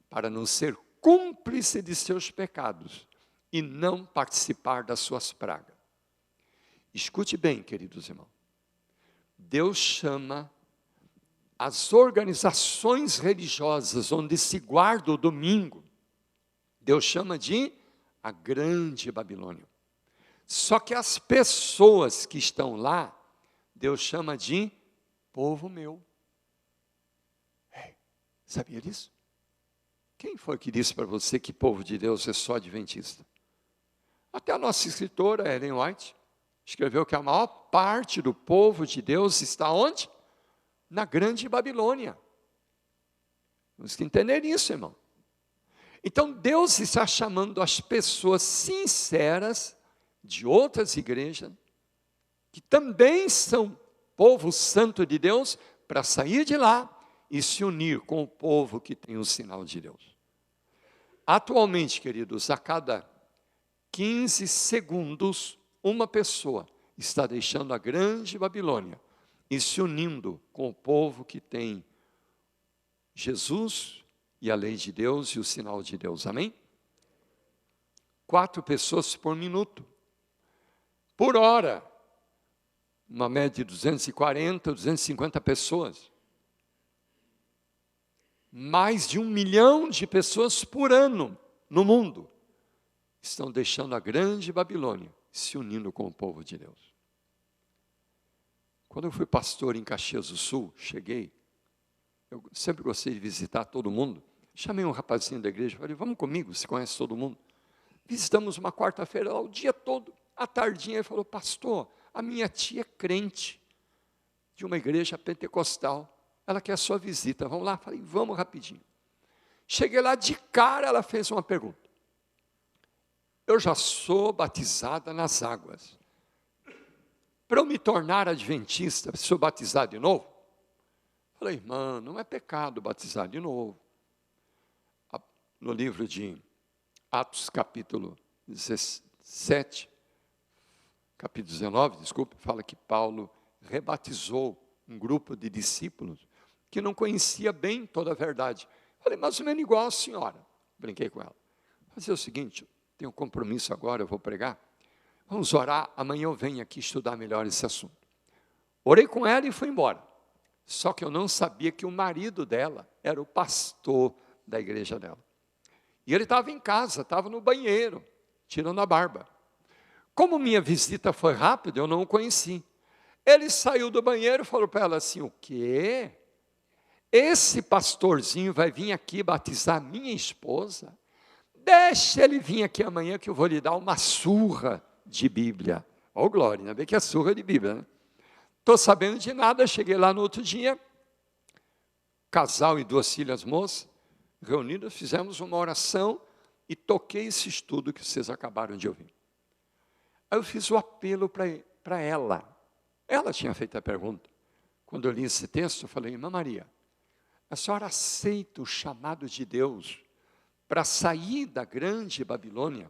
para não ser cúmplice de seus pecados e não participar das suas pragas. Escute bem, queridos irmãos. Deus chama as organizações religiosas onde se guarda o domingo, Deus chama de a grande Babilônia. Só que as pessoas que estão lá, Deus chama de povo meu. Sabia disso? Quem foi que disse para você que povo de Deus é só adventista? Até a nossa escritora, Ellen White, escreveu que a maior parte do povo de Deus está onde? Na grande Babilônia. Temos que entender isso, irmão. Então, Deus está chamando as pessoas sinceras de outras igrejas, que também são povo santo de Deus, para sair de lá e se unir com o povo que tem o sinal de Deus. Atualmente, queridos, a cada 15 segundos, uma pessoa está deixando a grande Babilônia e se unindo com o povo que tem Jesus e a lei de Deus e o sinal de Deus. Amém? 4 pessoas por minuto. Por hora, uma média de 240, 250 pessoas. Mais de 1 milhão de pessoas por ano no mundo estão deixando a grande Babilônia, se unindo com o povo de Deus. Quando eu fui pastor em Caxias do Sul, cheguei, eu sempre gostei de visitar todo mundo, chamei um rapazinho da igreja, falei, vamos comigo, você conhece todo mundo? Visitamos uma quarta-feira lá, o dia todo, à tardinha, ele falou, pastor, a minha tia é crente de uma igreja pentecostal, ela quer a sua visita, vamos lá? Falei, vamos rapidinho. Cheguei lá, de cara ela fez uma pergunta. Eu já sou batizada nas águas. Para eu me tornar adventista, preciso batizar de novo? Falei, irmã, não é pecado batizar de novo. No livro de Atos, capítulo 17, capítulo 19, desculpe, fala que Paulo rebatizou um grupo de discípulos que não conhecia bem toda a verdade. Falei, mais ou menos igual a senhora. Brinquei com ela. Fazer o seguinte, tenho um compromisso agora, eu vou pregar. Vamos orar, amanhã eu venho aqui estudar melhor esse assunto. Orei com ela e fui embora. Só que eu não sabia que o marido dela era o pastor da igreja dela. E ele estava em casa, estava no banheiro, tirando a barba. Como minha visita foi rápida, eu não o conheci. Ele saiu do banheiro e falou para ela assim, o quê? Esse pastorzinho vai vir aqui batizar minha esposa? Deixa ele vir aqui amanhã que eu vou lhe dar uma surra de Bíblia. Ó, glória, ainda bem que é surra de Bíblia, né? Estou sabendo de nada, cheguei lá no outro dia, casal e 2 filhas moças, reunidas, fizemos uma oração e toquei esse estudo que vocês acabaram de ouvir. Aí eu fiz o apelo para ela. Ela tinha feito a pergunta. Quando eu li esse texto, eu falei, irmã Maria, a senhora aceita o chamado de Deus para sair da grande Babilônia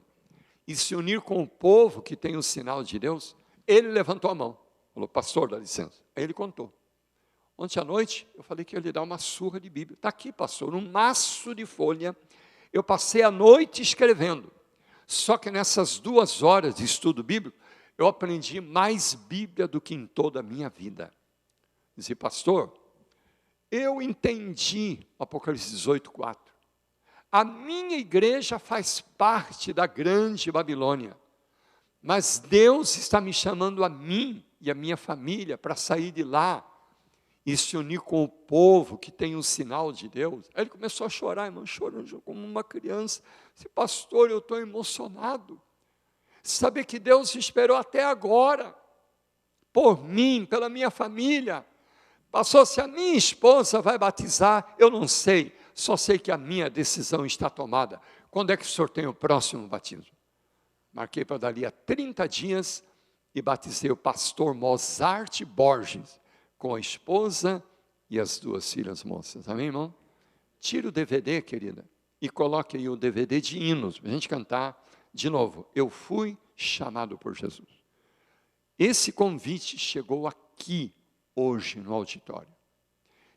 e se unir com o povo que tem o sinal de Deus? Ele levantou a mão, falou, pastor, dá licença. Aí ele contou. Ontem à noite, eu falei que eu ia lhe dar uma surra de Bíblia. Está aqui, pastor, um maço de folha. Eu passei a noite escrevendo. Só que nessas 2 horas de estudo bíblico, eu aprendi mais Bíblia do que em toda a minha vida. Disse, pastor, eu entendi Apocalipse 18:4. A minha igreja faz parte da grande Babilônia, mas Deus está me chamando a mim e a minha família para sair de lá e se unir com o povo que tem um sinal de Deus. Aí ele começou a chorar, irmão, chorando como uma criança. Disse, pastor, eu estou emocionado. Saber que Deus esperou até agora, por mim, pela minha família. Passou, se a minha esposa vai batizar, eu não sei, só sei que a minha decisão está tomada. Quando é que o senhor tem o próximo batismo? Marquei para dali a 30 dias e batizei o pastor Mozart Borges, com a esposa e as 2 filhas moças. Amém, irmão? Tira o DVD, querida, e coloque aí o DVD de hinos, para a gente cantar de novo. Eu fui chamado por Jesus. Esse convite chegou aqui, hoje, no auditório.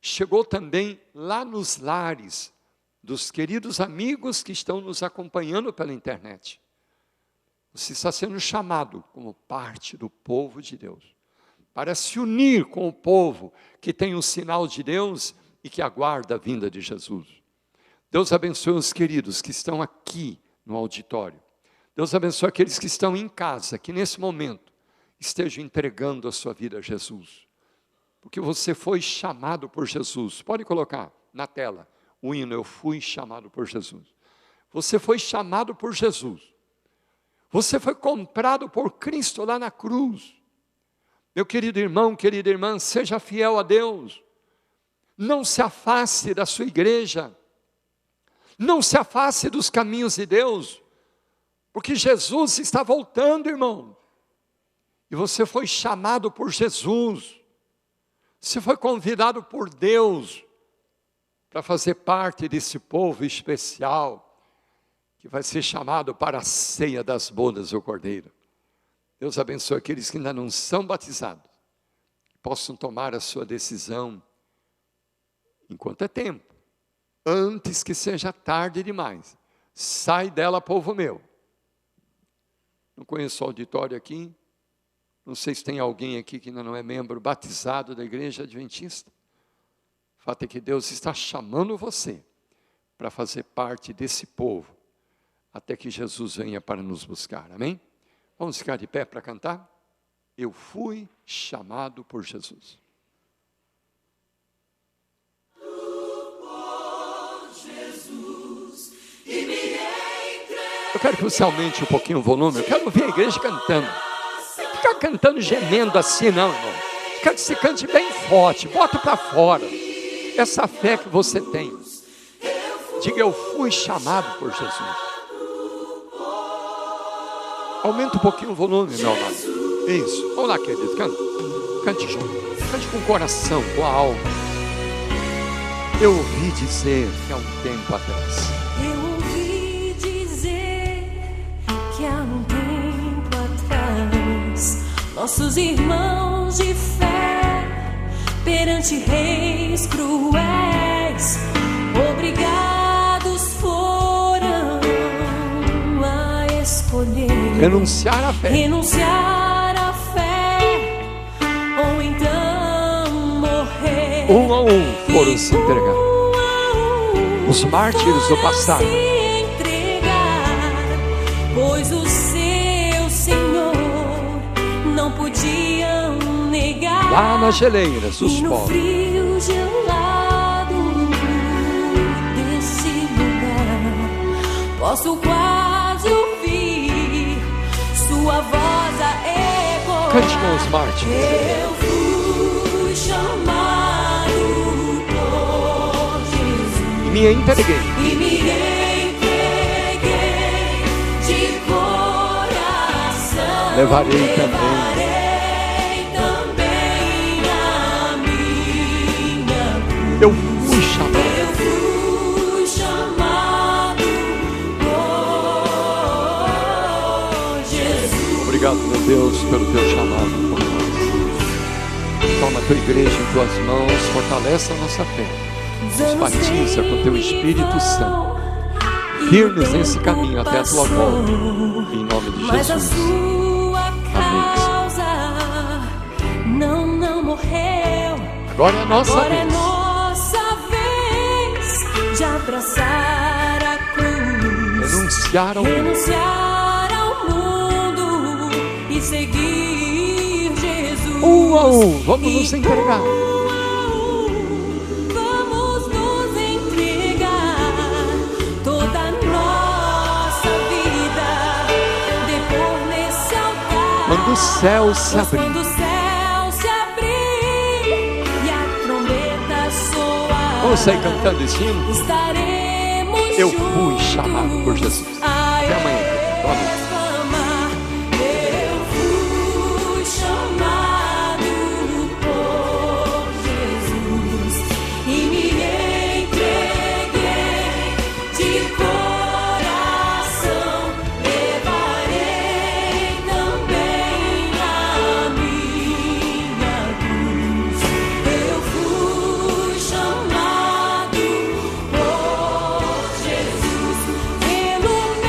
Chegou também lá nos lares dos queridos amigos que estão nos acompanhando pela internet. Você está sendo chamado como parte do povo de Deus, para se unir com o povo que tem o sinal de Deus e que aguarda a vinda de Jesus. Deus abençoe os queridos que estão aqui no auditório. Deus abençoe aqueles que estão em casa, que nesse momento estejam entregando a sua vida a Jesus. Porque você foi chamado por Jesus. Pode colocar na tela o hino, eu fui chamado por Jesus. Você foi chamado por Jesus. Você foi comprado por Cristo lá na cruz. Meu querido irmão, querida irmã, seja fiel a Deus. Não se afaste da sua igreja. Não se afaste dos caminhos de Deus. Porque Jesus está voltando, irmão. E você foi chamado por Jesus. Você foi convidado por Deus para fazer parte desse povo especial que vai ser chamado para a ceia das bodas do Cordeiro. Deus abençoe aqueles que ainda não são batizados, que possam tomar a sua decisão enquanto é tempo, antes que seja tarde demais. Sai dela, povo meu. Não conheço o auditório aqui, não sei se tem alguém aqui que ainda não é membro batizado da igreja adventista. O fato é que Deus está chamando você para fazer parte desse povo, até que Jesus venha para nos buscar, amém? Vamos ficar de pé para cantar? Eu fui chamado por Jesus. Eu quero que você aumente um pouquinho o volume, eu quero ouvir a igreja cantando. Ficar cantando, gemendo assim, não, irmão. Quero que você cante bem forte, bota para fora essa fé que você tem. Diga, eu fui chamado por Jesus. Aumenta um pouquinho o volume, meu amado. Isso, vamos lá, querido, cante junto. Cante com o coração, com a alma. Eu ouvi dizer que há um tempo atrás. Eu ouvi dizer que há um tempo atrás, nossos irmãos de fé, perante reis cruéis, obrigados foram a escolher Renunciar à fé. renunciar à fé, ou então morrer. Um a um foram se entregar. Um a um Os mártires do foram passado. se entregar, pois o seu Senhor não podiam negar. Lá nas geleiras, os E no povos. frio gelado desse lugar, posso quase ouvir sua voz a ecoar. Cante com os mártires. Eu fui chamado por Jesus E me entreguei. e me entreguei de coração. Levarei também. Levarei também a minha cruz. Eu fui chamado. Eu fui chamado por Jesus. Obrigado, meu Deus, pelo teu chamado por nós. Toma a tua igreja em tuas mãos, fortalece a nossa fé. Nos batiza com teu Espírito Santo. Firmes nesse caminho até a tua volta. Em nome de Mas a Jesus. sua Amém. causa não morreu. Agora é a nossa Agora é vez. nossa vez de abraçar a cruz, Renunciar ao mundo. renunciar ao mundo e seguir Jesus. Um a um, vamos nos entregar. Vamos nos entregar toda a nossa vida, depor nesse altar. Quando o céu se Pois abrir, quando o céu se abrir e a trombeta soar, vamos sair cantando esse hino? estaremos Eu fui juntos. chamado por Jesus. Até amanhã. Boa noite.